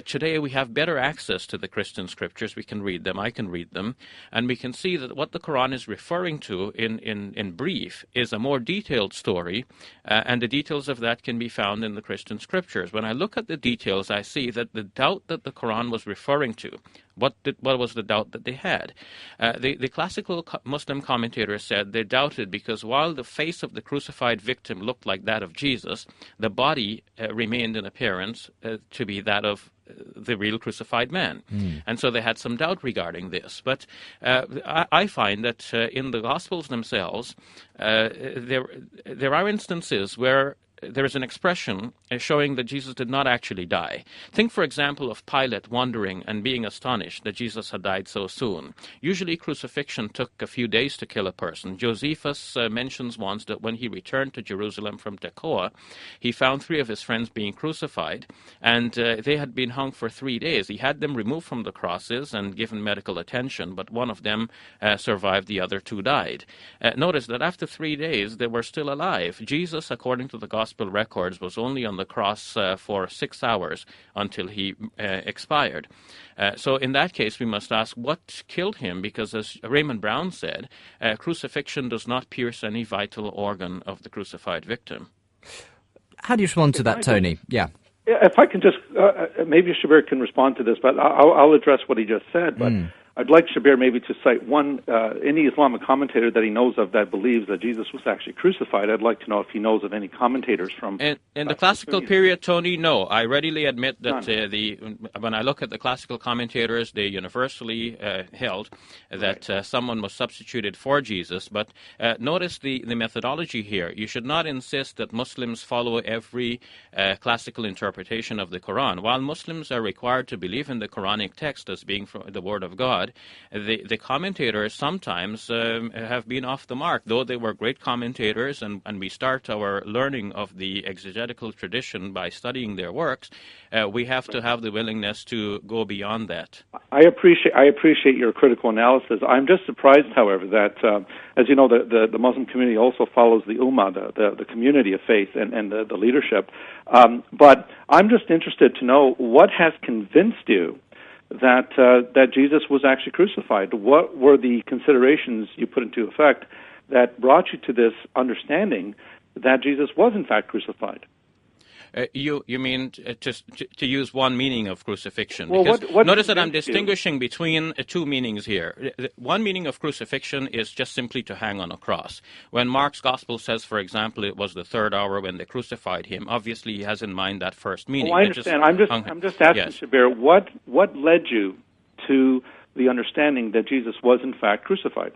Speaker 9: Today we have better access to the Christian scriptures. We can read them, I can read them, and we can see that what the Quran is referring to in brief is a more detailed story, and the details of that can be found in the Christian scriptures. When I look at the details, I see that the doubt that the Quran was referring to, what was the doubt that they had? The classical Muslim commentators said they doubted because while the face of the crucified victim looked like that of Jesus, the body remained in appearance to be that of the real crucified man. And so they had some doubt regarding this. But I find that in the Gospels themselves, there are instances where there is an expression showing that Jesus did not actually die. Think, for example, of Pilate wondering and being astonished that Jesus had died so soon. Usually crucifixion took a few days to kill a person. Josephus mentions once that when he returned to Jerusalem from Tekoa, he found 3 of his friends being crucified, and they had been hung for 3 days. He had them removed from the crosses and given medical attention, but one of them survived, the other 2 died. Notice that after 3 days, they were still alive. Jesus, according to the Gospel records, was only on the cross for 6 hours until he expired. So in that case, we must ask what killed him, because as Raymond Brown said, crucifixion does not pierce any vital organ of the crucified victim.
Speaker 1: How do you respond to that, Tony? Yeah.
Speaker 10: If I can just, maybe Shabir can respond to this, but I'll address what he just said. But I'd like Shabir maybe to cite any Islamic commentator that he knows of that believes that Jesus was actually crucified. I'd like to know if he knows of any commentators from...
Speaker 9: In the classical period, Tony, no. I readily admit that when I look at the classical commentators, they universally held that someone was substituted for Jesus. But notice the methodology here. You should not insist that Muslims follow every classical interpretation of the Quran. While Muslims are required to believe in the Quranic text as being from the Word of God, the commentators sometimes have been off the mark, though they were great commentators, and we start our learning of the exegetical tradition by studying their works. We have to have the willingness to go beyond that.
Speaker 10: I appreciate your critical analysis. I'm just surprised, however, that, as you know, the Muslim community also follows the Ummah, the community of faith, and the leadership. But I'm just interested to know what has convinced you that Jesus was actually crucified. What were the considerations you put into effect that brought you to this understanding that Jesus was in fact crucified?
Speaker 9: You mean to use one meaning of crucifixion?
Speaker 10: Well,
Speaker 9: because notice that I'm distinguishing between two meanings here. One meaning of crucifixion is just simply to hang on a cross. When Mark's gospel says, for example, it was the third hour when they crucified him, obviously he has in mind that first meaning.
Speaker 10: Oh, I understand. I'm just asking, yes. Shabir, what led you to the understanding that Jesus was in fact crucified?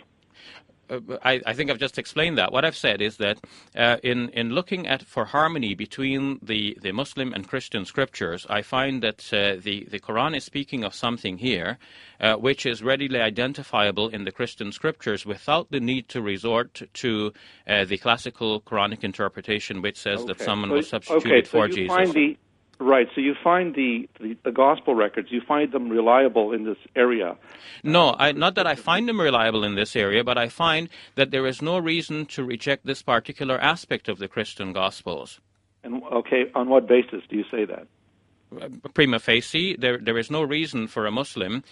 Speaker 9: I think I've just explained that. What I've said is that in looking for harmony between the Muslim and Christian scriptures, I find that the Quran is speaking of something here which is readily identifiable in the Christian scriptures without the need to resort to the classical Quranic interpretation, which says that someone was substituted for Jesus.
Speaker 10: Right, so you find the gospel records, you find them reliable in this area.
Speaker 9: No, not that I find them reliable in this area, but I find that there is no reason to reject this particular aspect of the Christian gospels.
Speaker 10: And on what basis do you say that?
Speaker 9: Prima facie, there is no reason for a Muslim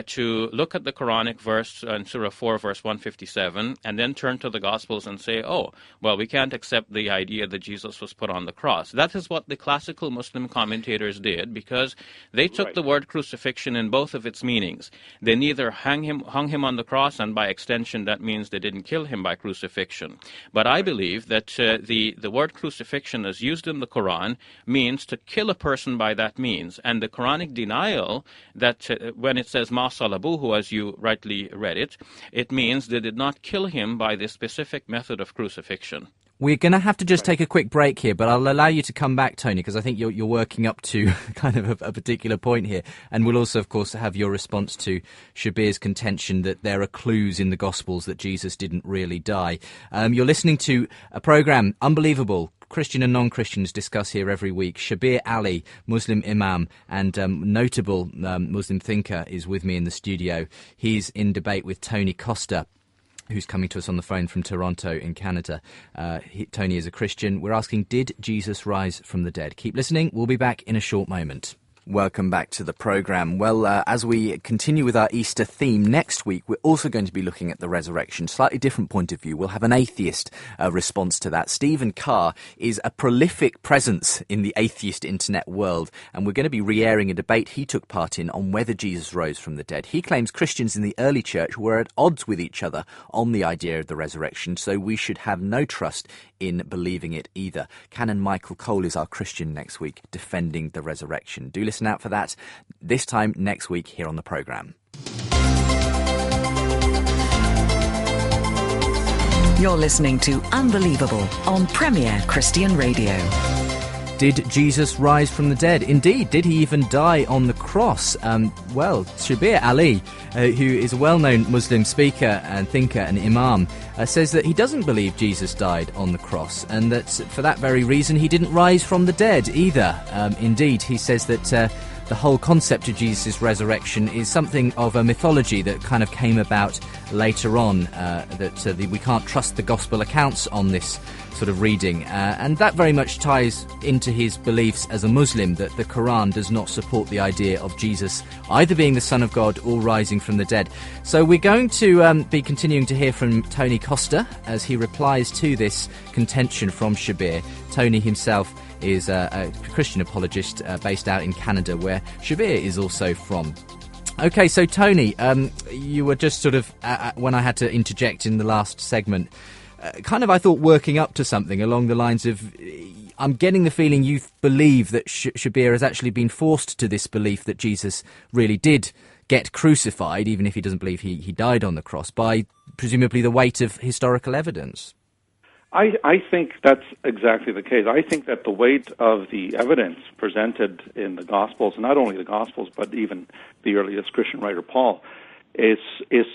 Speaker 9: to look at the Quranic verse in Surah 4, verse 157, and then turn to the Gospels and say, oh, well, we can't accept the idea that Jesus was put on the cross. That is what the classical Muslim commentators did, because they took the word crucifixion in both of its meanings. They neither hung him on the cross, and by extension that means they didn't kill him by crucifixion. But I believe that the word crucifixion as used in the Quran means to kill a person by that means. And the Quranic denial that when it says ma salabuhu, as you rightly read it, it means they did not kill him by this specific method of crucifixion.
Speaker 1: We're going to have to just take a quick break here, but I'll allow you to come back, Tony, because I think you're working up to kind of a particular point here. And we'll also, of course, have your response to Shabir's contention that there are clues in the Gospels that Jesus didn't really die. You're listening to a programme, Unbelievable, Christian and non-Christians discuss here every week. Shabir Ally, Muslim imam and notable Muslim thinker, is with me in the studio. He's in debate with Tony Costa, who's coming to us on the phone from Toronto in Canada. Tony is a Christian. We're asking, did Jesus rise from the dead? Keep listening. We'll be back in a short moment. Welcome back to the programme. Well, as we continue with our Easter theme next week, we're also going to be looking at the resurrection. Slightly different point of view. We'll have an atheist response to that. Stephen Carr is a prolific presence in the atheist internet world, and we're going to be re-airing a debate he took part in on whether Jesus rose from the dead. He claims Christians in the early church were at odds with each other on the idea of the resurrection, so we should have no trust in believing it either. Canon Michael Cole is our Christian next week, defending the resurrection. Do listen out for that this time next week here on the programme.
Speaker 11: You're listening to Unbelievable on Premier Christian Radio.
Speaker 1: Did Jesus rise from the dead? Indeed. Did he even die on the cross? Well, Shabir Ally, who is a well-known Muslim speaker and thinker and imam, says that he doesn't believe Jesus died on the cross, and that for that very reason he didn't rise from the dead either. Indeed, he says that the whole concept of Jesus' resurrection is something of a mythology that kind of came about later on, that we can't trust the gospel accounts on this sort of reading, and that very much ties into his beliefs as a Muslim, that the Quran does not support the idea of Jesus either being the Son of God or rising from the dead. So we're going to be continuing to hear from Tony Costa as he replies to this contention from Shabir. Tony himself is a Christian apologist based out in Canada, where Shabir is also from. Okay, so Tony, you were just sort of, when I had to interject in the last segment, kind of, I thought, working up to something along the lines of, I'm getting the feeling you believe that Shabir has actually been forced to this belief that Jesus really did get crucified, even if he doesn't believe he died on the cross, by presumably the weight of historical evidence.
Speaker 10: I think that's exactly the case. I think that the weight of the evidence presented in the Gospels, not only the Gospels, but even the earliest Christian writer Paul, is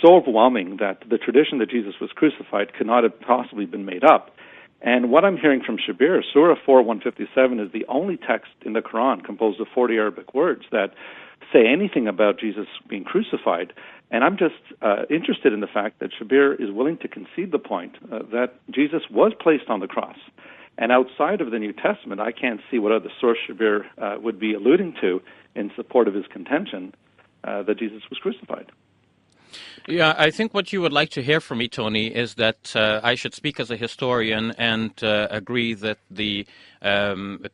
Speaker 10: so overwhelming that the tradition that Jesus was crucified could not have possibly been made up. And what I'm hearing from Shabir, Surah 4:157 is the only text in the Quran composed of 40 Arabic words that say anything about Jesus being crucified. And I'm just interested in the fact that Shabir is willing to concede the point that Jesus was placed on the cross. And outside of the New Testament, I can't see what other source Shabir would be alluding to in support of his contention that Jesus was crucified.
Speaker 9: Yeah, I think what you would like to hear from me, Tony, is that I should speak as a historian and agree that the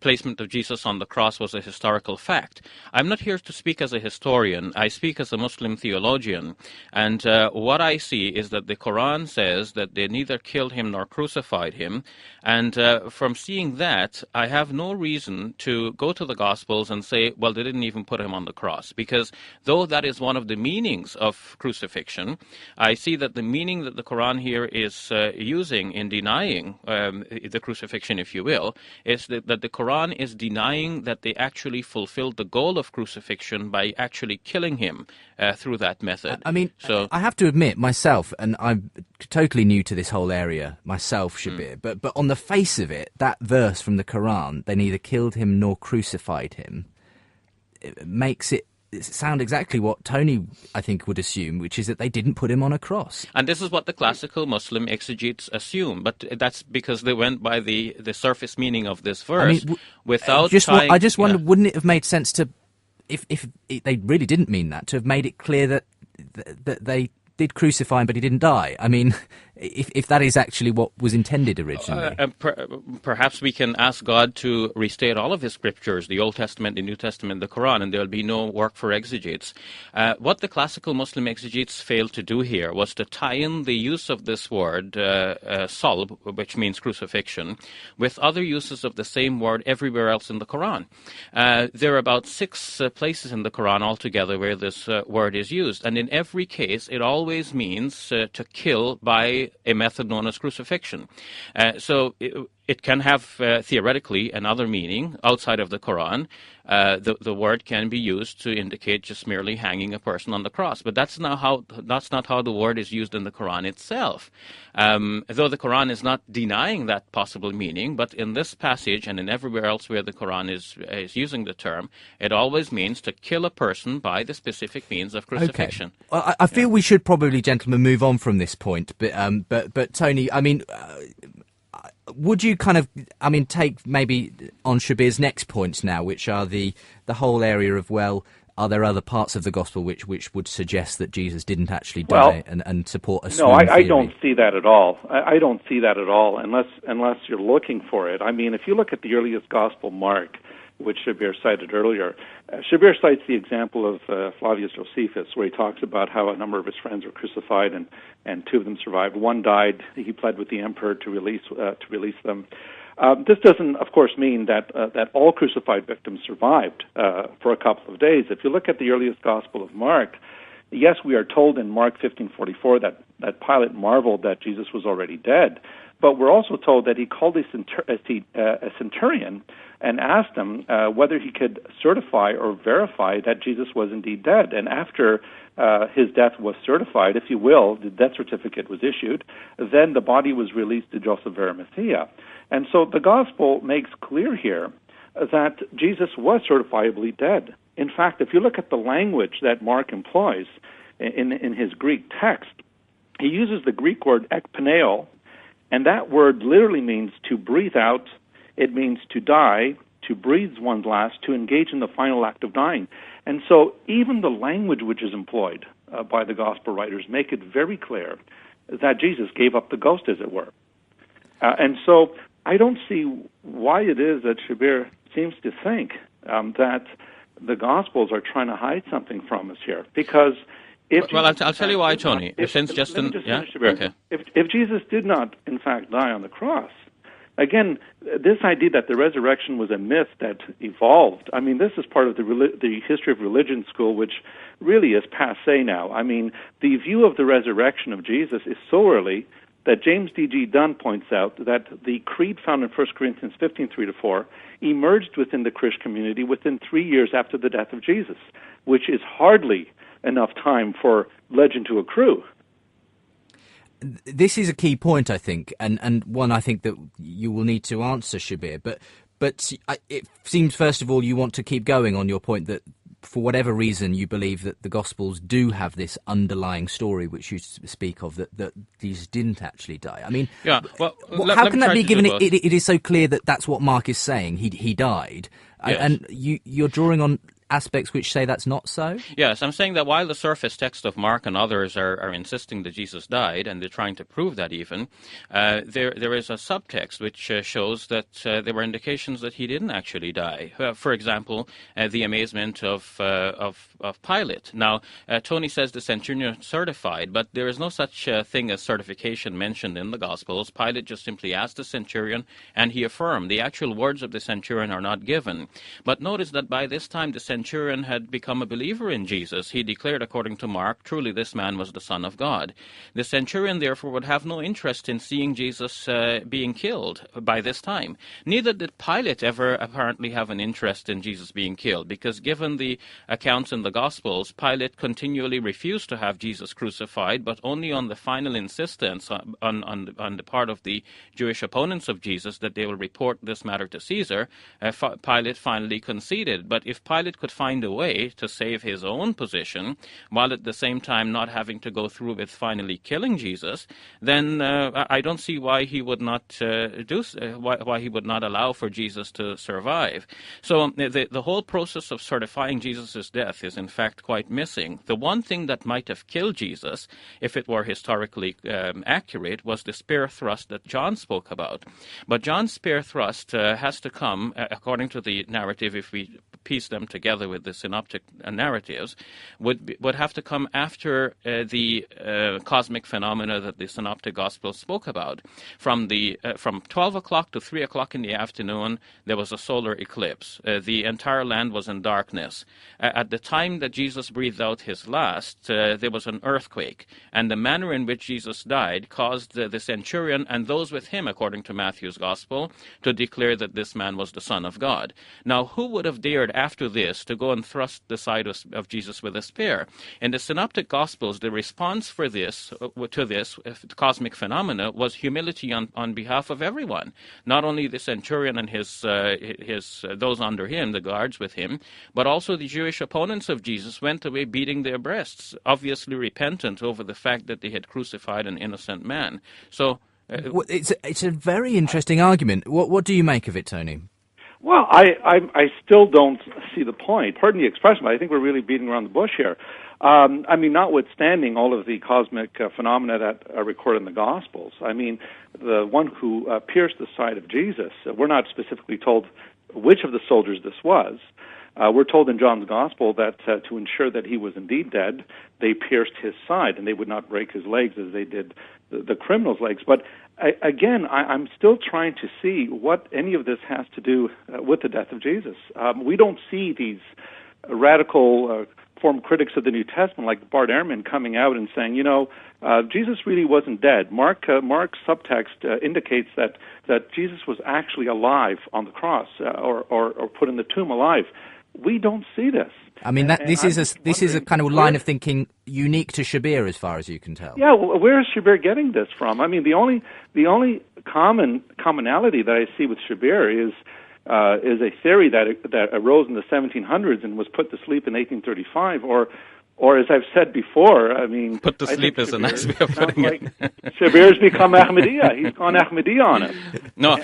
Speaker 9: placement of Jesus on the cross was a historical fact. I'm not here to speak as a historian. I speak as a Muslim theologian. And what I see is that the Quran says that they neither killed him nor crucified him. And from seeing that, I have no reason to go to the Gospels and say, well, they didn't even put him on the cross. Because though that is one of the meanings of crucifixion, I see that the meaning that the Quran here is using in denying the crucifixion, if you will, is that the Quran is denying that they actually fulfilled the goal of crucifixion by actually killing him through that method.
Speaker 1: I mean, so I have to admit myself, and I'm totally new to this whole area myself, Shabir, but on the face of it, that verse from the Quran, they neither killed him nor crucified him, it makes it sound exactly what Tony, I think, would assume, which is that they didn't put him on a cross.
Speaker 9: And this is what the classical Muslim exegetes assume, but that's because they went by the surface meaning of this verse without
Speaker 1: I just wonder, wouldn't it have made sense to, if they really didn't mean that, to have made it clear that they did crucify him, but he didn't die? I mean, if that is actually what was intended originally.
Speaker 9: Perhaps we can ask God to restate all of his scriptures, the Old Testament, the New Testament, the Quran, and there will be no work for exegetes. What the classical Muslim exegetes failed to do here was to tie in the use of this word, salb, which means crucifixion, with other uses of the same word everywhere else in the Quran. There are about 6 places in the Quran altogether where this word is used, and in every case it always means to kill by a method known as crucifixion. So it can have theoretically another meaning outside of the Quran. The word can be used to indicate just merely hanging a person on the cross, but that's not how the word is used in the Quran itself. Though the Quran is not denying that possible meaning, but in this passage and in everywhere else where the Quran is using the term, it always means to kill a person by the specific means of crucifixion.
Speaker 1: Okay. Well, I feel we should probably, gentlemen, move on from this point. But Tony, I mean, would you kind of, take maybe on Shabir's next points now, which are the whole area of, well, are there other parts of the gospel which would suggest that Jesus didn't actually die and support a swoon theory?
Speaker 10: I don't see that at all. I don't see that at all unless you're looking for it. I mean, if you look at the earliest gospel, Mark, which Shabir cited earlier, Shabir cites the example of Flavius Josephus, where he talks about how a number of his friends were crucified and 2 of them survived. One died. He pled with the emperor to release them. This doesn't, of course, mean that all crucified victims survived for a couple of days. If you look at the earliest Gospel of Mark, yes, we are told in Mark 15:44 that Pilate marveled that Jesus was already dead, but we're also told that he called a centurion and asked him whether he could certify or verify that Jesus was indeed dead. And after his death was certified, if you will, the death certificate was issued, then the body was released to Joseph of Arimathea. And so the gospel makes clear here that Jesus was certifiably dead. In fact, if you look at the language that Mark employs in his Greek text, he uses the Greek word ekpaneo, and that word literally means to breathe out. It means to die, to breathe one's last, to engage in the final act of dying. And so even the language which is employed by the gospel writers make it very clear that Jesus gave up the ghost, as it were. And so I don't see why it is that Shabir seems to think that the Gospels are trying to hide something from us here. Because
Speaker 9: I'll tell you why, Tony. Since Justin,
Speaker 10: let me just
Speaker 9: yeah,
Speaker 10: finish, Shabir.
Speaker 9: okay.
Speaker 10: If Jesus did not, in fact, die on the cross, again, this idea that the resurrection was a myth that evolved, I mean, this is part of the history of religion school, which really is passé now. I mean, the view of the resurrection of Jesus is so early that James D.G. Dunn points out that the creed found in 1 Corinthians 15:3-4 emerged within the Christian community within 3 years after the death of Jesus, which is hardly enough time for legend to accrue.
Speaker 1: This is a key point, I think, and one I think that you will need to answer, Shabir. But it seems, first of all, you want to keep going on your point that, for whatever reason, you believe that the Gospels do have this underlying story which you speak of, that Jesus didn't actually die. I mean,
Speaker 9: yeah, well,
Speaker 1: how can that be, given it is so clear that that's what Mark is saying? He died,
Speaker 9: yes.
Speaker 1: And you're drawing on aspects which say that's not so?
Speaker 9: Yes, I'm saying that while the surface text of Mark and others are insisting that Jesus died, and they're trying to prove that even, there is a subtext which shows that there were indications that he didn't actually die. For example, the amazement of Pilate. Now, Tony says the centurion certified, but there is no such thing as certification mentioned in the Gospels. Pilate just simply asked the centurion, and he affirmed. The actual words of the centurion are not given. But notice that by this time the centurion had become a believer in Jesus. He declared, according to Mark, truly this man was the Son of God. The centurion, therefore, would have no interest in seeing Jesus being killed by this time. Neither did Pilate ever apparently have an interest in Jesus being killed, because given the accounts in the Gospels, Pilate continually refused to have Jesus crucified, but only on the final insistence on the part of the Jewish opponents of Jesus that they will report this matter to Caesar, Pilate finally conceded. But if Pilate could find a way to save his own position, while at the same time not having to go through with finally killing Jesus, then I don't see why he would not why he would not allow for Jesus to survive. So the whole process of certifying Jesus' death is in fact quite missing. The one thing that might have killed Jesus, if it were historically accurate, was the spear thrust that John spoke about. But John's spear thrust has to come, according to the narrative, if we piece them together with the synoptic narratives, would have to come after the cosmic phenomena that the synoptic gospels spoke about. From 12 o'clock to 3 o'clock in the afternoon, there was a solar eclipse. The entire land was in darkness. At the time that Jesus breathed out his last, there was an earthquake, and the manner in which Jesus died caused the centurion and those with him, according to Matthew's gospel, to declare that this man was the Son of God. Now, who would have dared after this to go and thrust the side of Jesus with a spear? In the synoptic gospels, the response for this to this cosmic phenomena was humility on behalf of everyone, not only the centurion and his those under him, the guards with him, but also the Jewish opponents of Jesus went away beating their breasts, obviously repentant over the fact that they had crucified an innocent man. So
Speaker 1: it's a very interesting argument. What do you make of it, Tony?
Speaker 10: Well, I still don't see the point. Pardon the expression, but I think we're really beating around the bush here. I mean, notwithstanding all of the cosmic phenomena that are recorded in the Gospels, I mean, the one who pierced the side of Jesus, we're not specifically told which of the soldiers this was. We're told in John's Gospel that to ensure that he was indeed dead, they pierced his side, and they would not break his legs as they did the criminal's legs. But again, I'm still trying to see what any of this has to do with the death of Jesus. We don't see these radical form critics of the New Testament like Bart Ehrman coming out and saying, Jesus really wasn't dead. Mark's subtext indicates that Jesus was actually alive on the cross or put in the tomb alive. We don't see this.
Speaker 1: I mean, this is a kind of line of thinking unique to Shabir, as far as you can tell.
Speaker 10: Yeah, well, where is Shabir getting this from? I mean, the only commonality that I see with Shabir is a theory that arose in the 1700s and was put to sleep in 1835, or Or as I've said before, I mean...
Speaker 9: Put to sleep is a nice way of putting it.
Speaker 10: Shabir's become Ahmadiyya. He's gone Ahmadiyya on us.
Speaker 9: No,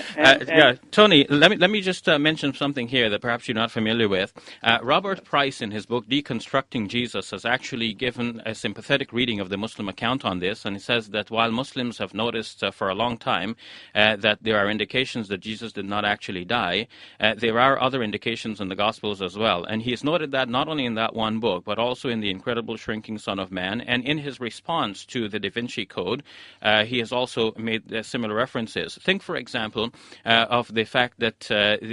Speaker 9: Tony, let me just mention something here that perhaps you're not familiar with. Robert Price, in his book Deconstructing Jesus, has actually given a sympathetic reading of the Muslim account on this, and he says that while Muslims have noticed for a long time that there are indications that Jesus did not actually die, there are other indications in the Gospels as well. And he has noted that not only in that one book, but also in the Incredible Shrinking Son of Man, and in his response to the Da Vinci Code, he has also made similar references. Think, for example, of the fact that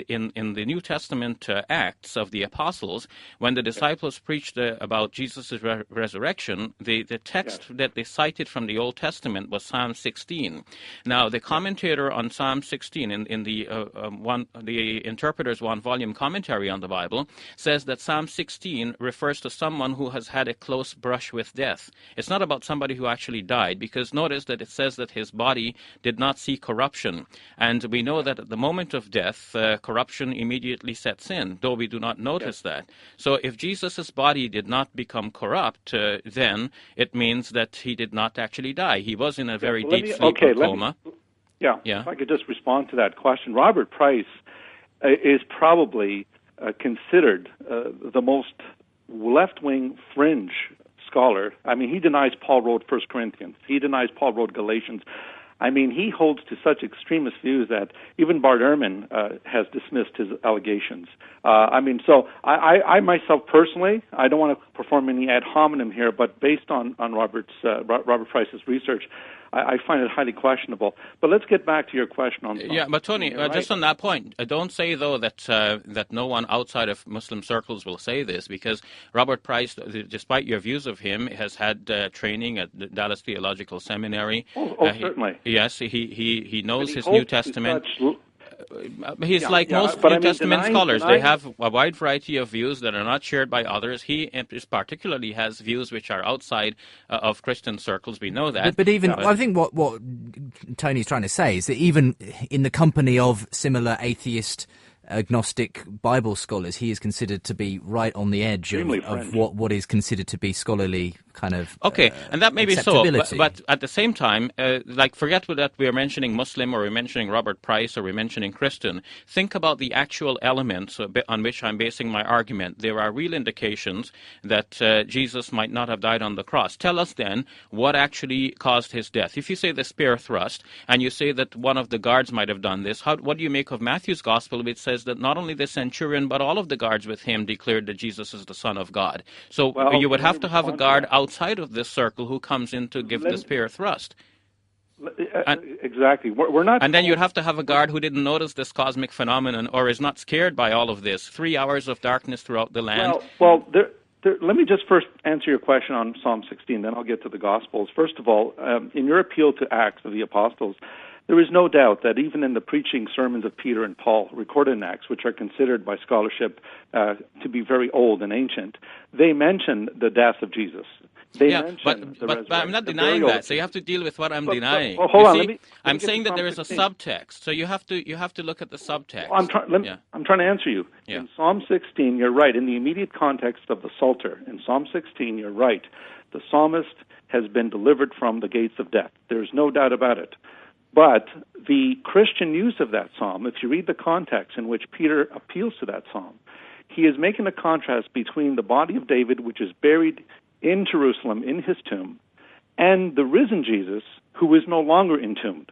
Speaker 9: in the New Testament Acts of the Apostles, when the disciples preached about Jesus' resurrection, the text that they cited from the Old Testament was Psalm 16. Now, the commentator on Psalm 16 in the Interpreter's one-volume commentary on the Bible says that Psalm 16 refers to someone who has had a close brush with death. It's not about somebody who actually died, because notice that it says that his body did not see corruption. And we know that at the moment of death, corruption immediately sets in, though we do not notice that. So if Jesus' body did not become corrupt, then it means that he did not actually die. He was in a very deep sleep or coma.
Speaker 10: If I could just respond to that question. Robert Price is probably considered the most left-wing fringe scholar. I mean, he denies Paul wrote 1 Corinthians. He denies Paul wrote Galatians. I mean, he holds to such extremist views that even Bart Ehrman has dismissed his allegations. So I myself personally, I don't want to perform any ad hominem here, but based on Robert Price's research, I find it highly questionable. But let's get back to your question on...
Speaker 9: Yeah, but Tony, just on that point, don't say, though, that no one outside of Muslim circles will say this, because Robert Price, despite your views of him, has had training at the Dallas Theological Seminary.
Speaker 10: Certainly.
Speaker 9: Yes, he knows his New Testament. He's like most
Speaker 10: New
Speaker 9: Testament scholars. They have a wide variety of views that are not shared by others. He particularly has views which are outside of Christian circles. We know that.
Speaker 1: But even, I think what Tony's trying to say is that even in the company of similar atheist, agnostic Bible scholars, he is considered to be right on the edge of what is considered to be scholarly kind of
Speaker 9: and that may be so, but at the same time, forget that we're mentioning Muslim, or we're mentioning Robert Price, or we're mentioning Christian. Think about the actual elements on which I'm basing my argument. There are real indications that Jesus might not have died on the cross. Tell us then what actually caused his death. If you say the spear thrust, and you say that one of the guards might have done this, what do you make of Matthew's gospel, which says that not only the centurion but all of the guards with him declared that Jesus is the Son of God? So you would have to have a guard outside of this circle who comes in to give the spear thrust.
Speaker 10: Exactly. We're not.
Speaker 9: And then you'd have to have a guard who didn't notice this cosmic phenomenon, or is not scared by all of this. 3 hours of darkness throughout the land.
Speaker 10: Let me just first answer your question on Psalm 16, then I'll get to the Gospels. First of all, in your appeal to Acts of the Apostles, there is no doubt that even in the preaching sermons of Peter and Paul, recorded in Acts, which are considered by scholarship to be very old and ancient, they mention the death of Jesus.
Speaker 9: But I'm not denying that. So you have to deal with what I'm denying. I'm saying that there is a subtext. So you have to look at the subtext.
Speaker 10: I'm trying to answer you.
Speaker 9: Yeah.
Speaker 10: In Psalm 16, you're right. In the immediate context of the Psalter, in Psalm 16, you're right. The psalmist has been delivered from the gates of death. There's no doubt about it. But the Christian use of that psalm, if you read the context in which Peter appeals to that psalm, he is making a contrast between the body of David, which is buried in Jerusalem in his tomb, and the risen Jesus, who is no longer entombed.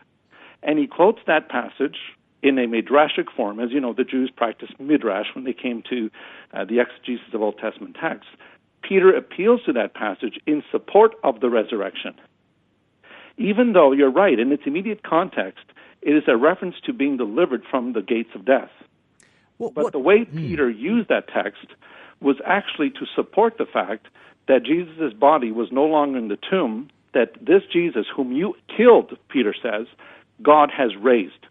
Speaker 10: And he quotes that passage in a midrashic form. As you know, the Jews practiced midrash when they came to the exegesis of Old Testament texts. Peter appeals to that passage in support of the resurrection. Even though you're right, in its immediate context, it is a reference to being delivered from the gates of death. But the way Peter used that text was actually to support the fact that Jesus' body was no longer in the tomb, that this Jesus, whom you killed, Peter says, God has raised.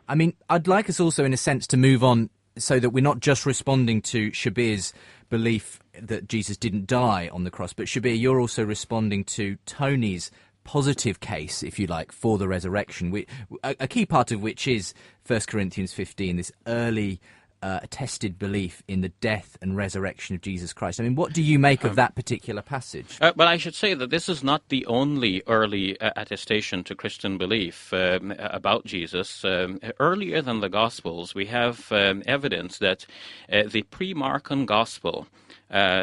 Speaker 1: I mean, I'd like us also, in a sense, to move on so that we're not just responding to Shabir's belief that Jesus didn't die on the cross, but Shabir, you're also responding to Tony's positive case, if you like, for the resurrection, a key part of which is 1 Corinthians 15, this early attested belief in the death and resurrection of Jesus Christ. I mean, what do you make of that particular passage?
Speaker 9: Well, I should say that this is not the only early attestation to Christian belief about Jesus. Earlier than the Gospels, we have evidence that the pre-Markan Gospel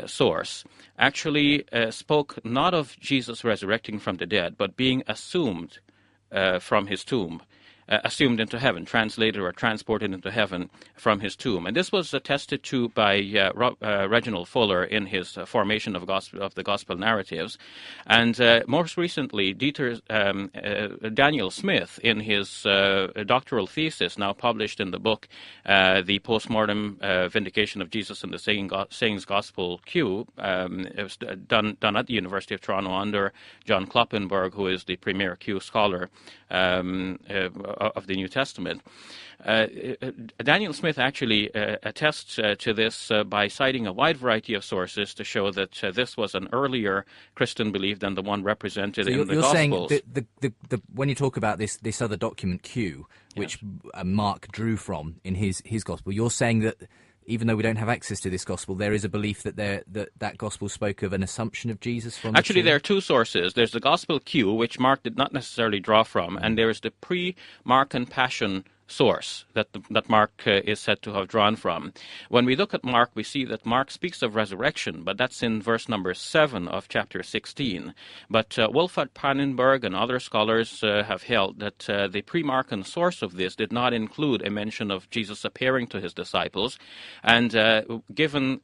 Speaker 9: source actually spoke not of Jesus resurrecting from the dead, but being assumed from his tomb. Assumed into heaven, translated or transported into heaven from his tomb. And this was attested to by Reginald Fuller in his formation of the gospel narratives. And most recently, Daniel Smith, in his doctoral thesis, now published in the book, The Postmortem Vindication of Jesus in the Sayings Gospel Q, it was done at the University of Toronto under John Kloppenberg, who is the premier Q scholar of the New Testament. Daniel Smith actually attests to this by citing a wide variety of sources to show that this was an earlier Christian belief than the one represented in the Gospels.
Speaker 1: You're saying that when you talk about this other document Q, which Mark drew from in his Gospel, you're saying that even though we don't have access to this gospel, there is a belief that that gospel spoke of an assumption of Jesus from
Speaker 9: Actually, there are two sources. There's the Gospel Q, which Mark did not necessarily draw from, and there is the pre-Markan Passion source that Mark is said to have drawn from. When we look at Mark, we see that Mark speaks of resurrection, but that's in verse number 7 of chapter 16. But Wolfhard Pannenberg and other scholars have held that the pre-Markan source of this did not include a mention of Jesus appearing to his disciples, and given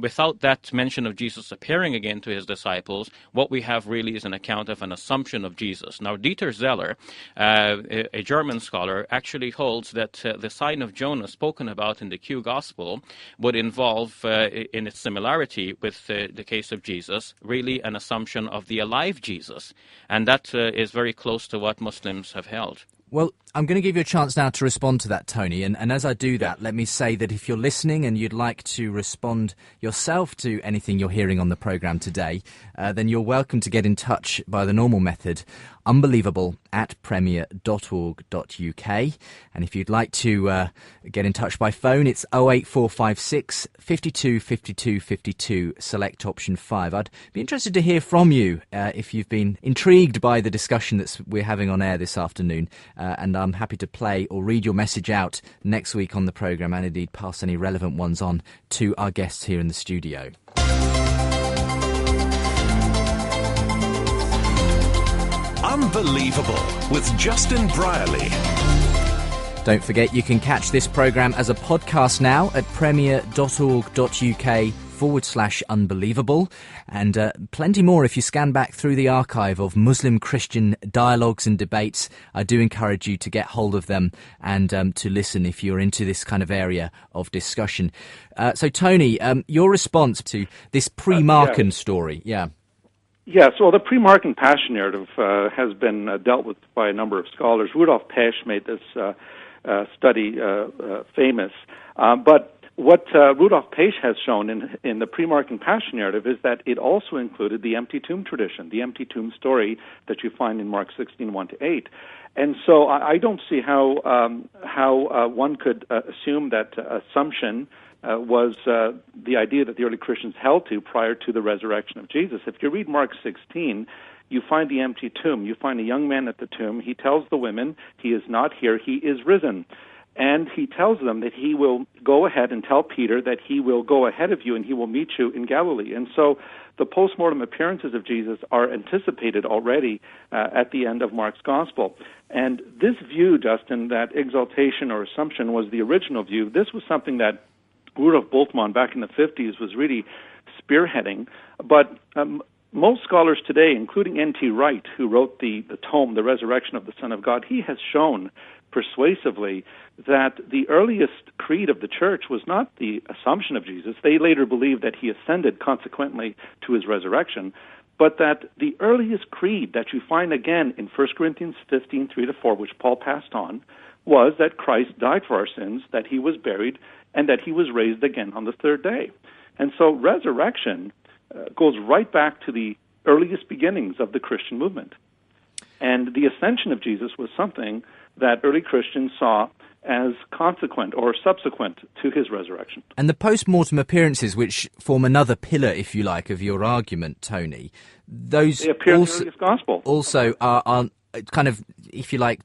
Speaker 9: without that mention of Jesus appearing again to his disciples, what we have really is an account of an assumption of Jesus. Now, Dieter Zeller, a German scholar, actually holds that the sign of Jonah spoken about in the Q Gospel would involve, in its similarity with the case of Jesus, really an assumption of the alive Jesus. And that is very close to what Muslims have held.
Speaker 1: Well, I'm going to give you a chance now to respond to that, Tony. And as I do that, let me say that if you're listening and you'd like to respond yourself to anything you're hearing on the programme today, then you're welcome to get in touch by the normal method, unbelievable@premier.org.uk. And if you'd like to get in touch by phone, it's 08456 52 52 52, select option 5. I'd be interested to hear from you if you've been intrigued by the discussion that we're having on air this afternoon, and I'm happy to play or read your message out next week on the programme, and indeed pass any relevant ones on to our guests here in the studio.
Speaker 8: Unbelievable with Justin Brierley.
Speaker 1: Don't forget you can catch this programme as a podcast now at premier.org.uk/unbelievable, and plenty more if you scan back through the archive of Muslim-Christian dialogues and debates. I do encourage you to get hold of them and to listen if you're into this kind of area of discussion. So, Tony, your response to this pre-Markan story,
Speaker 10: Yes, well, the pre-Markan Passion narrative has been dealt with by a number of scholars. Rudolf Pesch made this study famous. But what Rudolf Pesch has shown in the pre-Markan Passion narrative is that it also included the empty tomb tradition, the empty tomb story that you find in Mark 16, 1-8. And so I don't see how one could assume that assumption was the idea that the early Christians held to prior to the resurrection of Jesus. If you read Mark 16, you find the empty tomb. You find a young man at the tomb. He tells the women, he is not here, he is risen. And he tells them that he will go ahead and tell Peter that he will go ahead of you and he will meet you in Galilee. And so the post-mortem appearances of Jesus are anticipated already at the end of Mark's Gospel. And this view, Justin, that exaltation or assumption was the original view, this was something that Rudolf Bultmann back in the 50s was really spearheading. But most scholars today, including N.T. Wright, who wrote the tome, The Resurrection of the Son of God, he has shown persuasively that the earliest creed of the church was not the assumption of Jesus. They later believed that he ascended consequently to his resurrection, but that the earliest creed that you find again in 1 Corinthians 15, 3-4, which Paul passed on, was that Christ died for our sins, that he was buried, and that he was raised again on the third day. And so resurrection goes right back to the earliest beginnings of the Christian movement. And the ascension of Jesus was something that early Christians saw as consequent or subsequent to his resurrection.
Speaker 1: And the post-mortem appearances, which form another pillar, if you like, of your argument, Tony, those
Speaker 10: they appear in the earliest gospel.
Speaker 1: Also are kind of, if you like,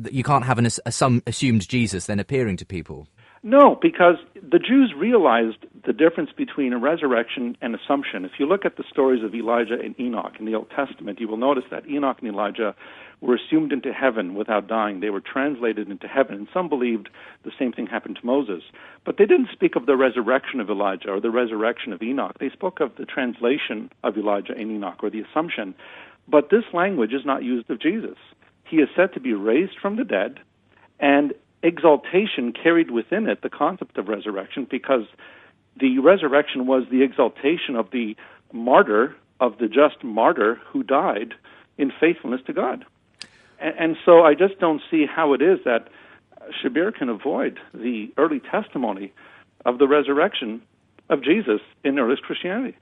Speaker 1: you can't have some assumed Jesus then appearing to people.
Speaker 10: No, because the Jews realized the difference between a resurrection and assumption. If you look at the stories of Elijah and Enoch in the Old Testament, you will notice that Enoch and Elijah were assumed into heaven without dying. They were translated into heaven, and some believed the same thing happened to Moses. But they didn't speak of the resurrection of Elijah or the resurrection of Enoch. They spoke of the translation of Elijah and Enoch, or the assumption. But this language is not used of Jesus. He is said to be raised from the dead, and exaltation carried within it the concept of resurrection, because the resurrection was the exaltation of the martyr, of the just martyr who died in faithfulness to God. And so I just don't see how it is that Shabir can avoid the early testimony of the resurrection of Jesus in earliest Christianity.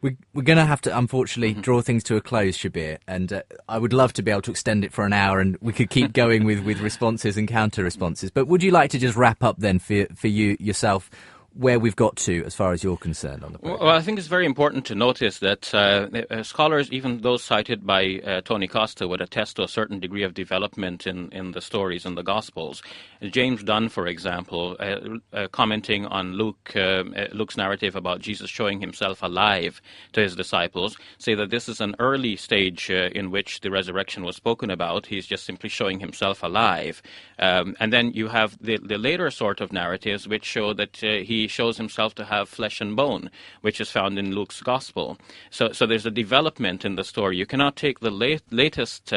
Speaker 1: We're going to have to, unfortunately, draw things to a close, Shabir, and I would love to be able to extend it for an hour, and we could keep going with responses and counter-responses. But would you like to just wrap up then for you yourself, where we've got to as far as you're concerned on the program?
Speaker 9: Well, I think it's very important to notice that scholars, even those cited by Tony Costa, would attest to a certain degree of development in the stories in the Gospels. James Dunn, for example, commenting on Luke's narrative about Jesus showing himself alive to his disciples, say that this is an early stage in which the resurrection was spoken about. He's just simply showing himself alive. And then you have the later sort of narratives which show that he shows himself to have flesh and bone, which is found in Luke's Gospel. So there's a development in the story. You cannot take the latest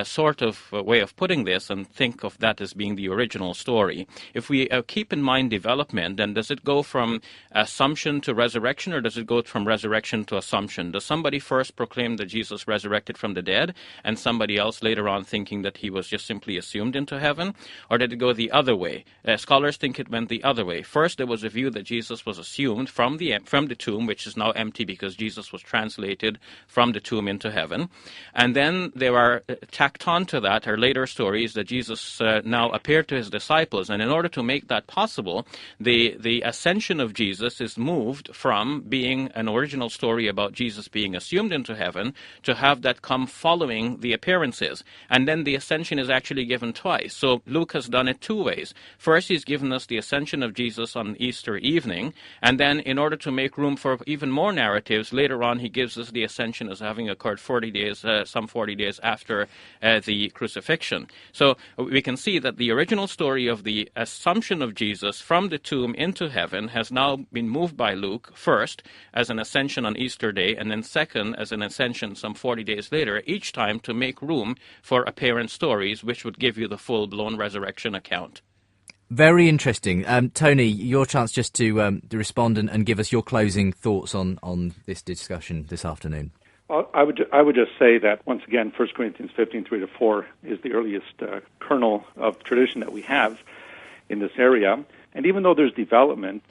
Speaker 9: sort of way of putting this and think of that as being the original story. If we keep in mind development, then does it go from assumption to resurrection, or does it go from resurrection to assumption? Does somebody first proclaim that Jesus resurrected from the dead, and somebody else later on thinking that he was just simply assumed into heaven? Or did it go the other way? Scholars think it went the other way. First, there was a view that Jesus was assumed from the tomb, which is now empty because Jesus was translated from the tomb into heaven. And then there are tacked on to that are later stories that Jesus now appeared to his disciples. And in order to make that possible, the ascension of Jesus is moved from being an original story about Jesus being assumed into heaven to have that come following the appearances. And then the ascension is actually given twice. So Luke has done it two ways. First, he's given us the ascension of Jesus on Easter evening, and then in order to make room for even more narratives, later on he gives us the ascension as having occurred some 40 days after the crucifixion. So we can see that the original story of the assumption of Jesus from the tomb into heaven has now been moved by Luke, first as an ascension on Easter Day, and then second as an ascension some 40 days later, each time to make room for apparent stories which would give you the full-blown resurrection account.
Speaker 1: Very interesting. Tony, your chance just to respond and give us your closing thoughts on this discussion this afternoon.
Speaker 10: Well, I would just say that, once again, 1 Corinthians 15:3-4 is the earliest kernel of tradition that we have in this area. And even though there's development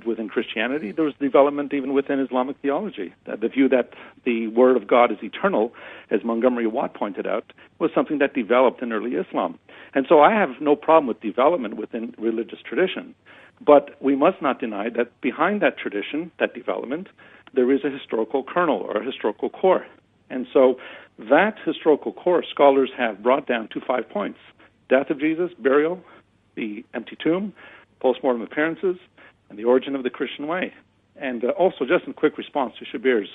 Speaker 10: within Christianity, there's development even within Islamic theology. The view that the Word of God is eternal, as Montgomery Watt pointed out, was something that developed in early Islam. And so I have no problem with development within religious tradition. But we must not deny that behind that tradition, that development, there is a historical kernel or a historical core. And so that historical core scholars have brought down to 5 points: death of Jesus, burial, the empty tomb, post-mortem appearances, and the origin of the Christian way. And also, just in quick response to Shabir's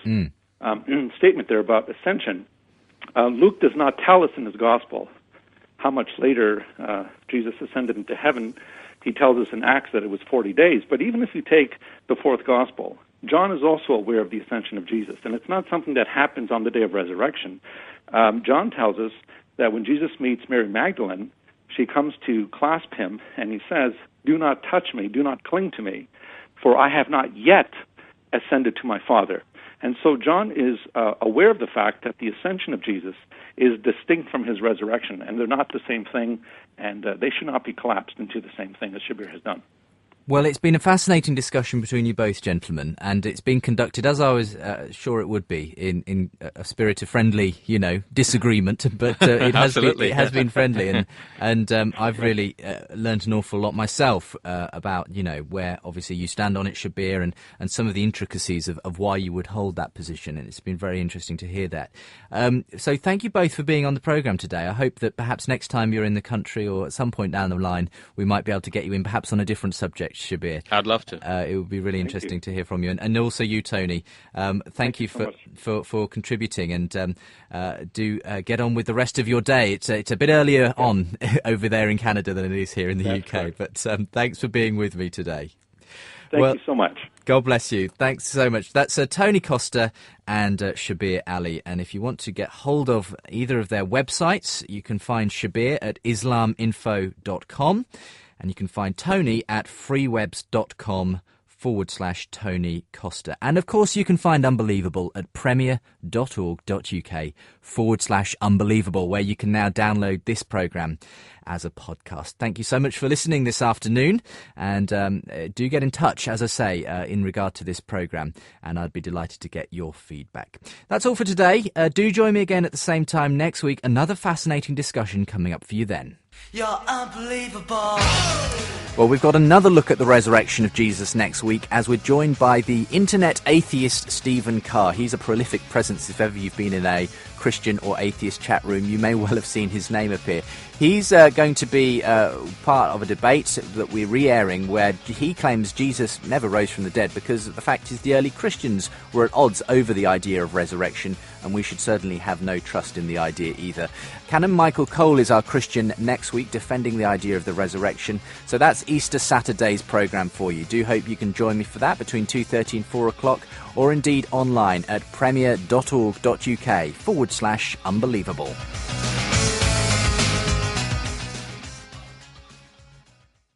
Speaker 10: statement there about ascension, Luke does not tell us in his gospel how much later Jesus ascended into heaven. He tells us in Acts that it was 40 days. But even if you take the fourth gospel, John is also aware of the ascension of Jesus, and it's not something that happens on the day of resurrection. John tells us that when Jesus meets Mary Magdalene, she comes to clasp him, and he says, "Do not touch me, do not cling to me, for I have not yet ascended to my Father." And so John is aware of the fact that the ascension of Jesus is distinct from his resurrection, and they're not the same thing, and they should not be collapsed into the same thing as Shabir has done.
Speaker 1: Well, it's been a fascinating discussion between you both, gentlemen, and it's been conducted, as I was sure it would be, in a spirit of friendly, disagreement. But it has been friendly, and I've really learned an awful lot myself about, where obviously you stand on it, Shabir, and some of the intricacies of why you would hold that position. And it's been very interesting to hear that. So thank you both for being on the programme today. I hope that perhaps next time you're in the country or at some point down the line, we might be able to get you in, perhaps on a different subject. Shabir,
Speaker 9: I'd love to.
Speaker 1: It would be really interesting to hear from you, and also you, Tony. Thank you for contributing, and do get on with the rest of your day. It's a bit earlier on over there in Canada than it is here in the UK. Right. But thanks for being with me today.
Speaker 10: Thank you so much.
Speaker 1: God bless you. Thanks so much. That's Tony Costa and Shabir Ally. And if you want to get hold of either of their websites, you can find Shabir at islaminfo.com. And you can find Tony at freewebs.com/Tony Costa. And of course, you can find Unbelievable at premier.org.uk/Unbelievable, where you can now download this programme as a podcast. Thank you so much for listening this afternoon. And do get in touch, as I say, in regard to this programme. And I'd be delighted to get your feedback. That's all for today. Do join me again at the same time next week. Another fascinating discussion coming up for you then.
Speaker 2: You're unbelievable.
Speaker 1: Well, we've got another look at the resurrection of Jesus next week as we're joined by the internet atheist Stephen Carr. He's a prolific presence. If ever you've been in a Christian or atheist chat room, you may well have seen his name appear. He's going to be part of a debate that we're re-airing where he claims Jesus never rose from the dead, because the fact is the early Christians were at odds over the idea of resurrection, and we should certainly have no trust in the idea either. Canon Michael Cole is our Christian next week, defending the idea of the resurrection. So that's Easter Saturday's programme for you. Do hope you can join me for that between 2:30 and 4 o'clock, or indeed online at premier.org.uk/Unbelievable.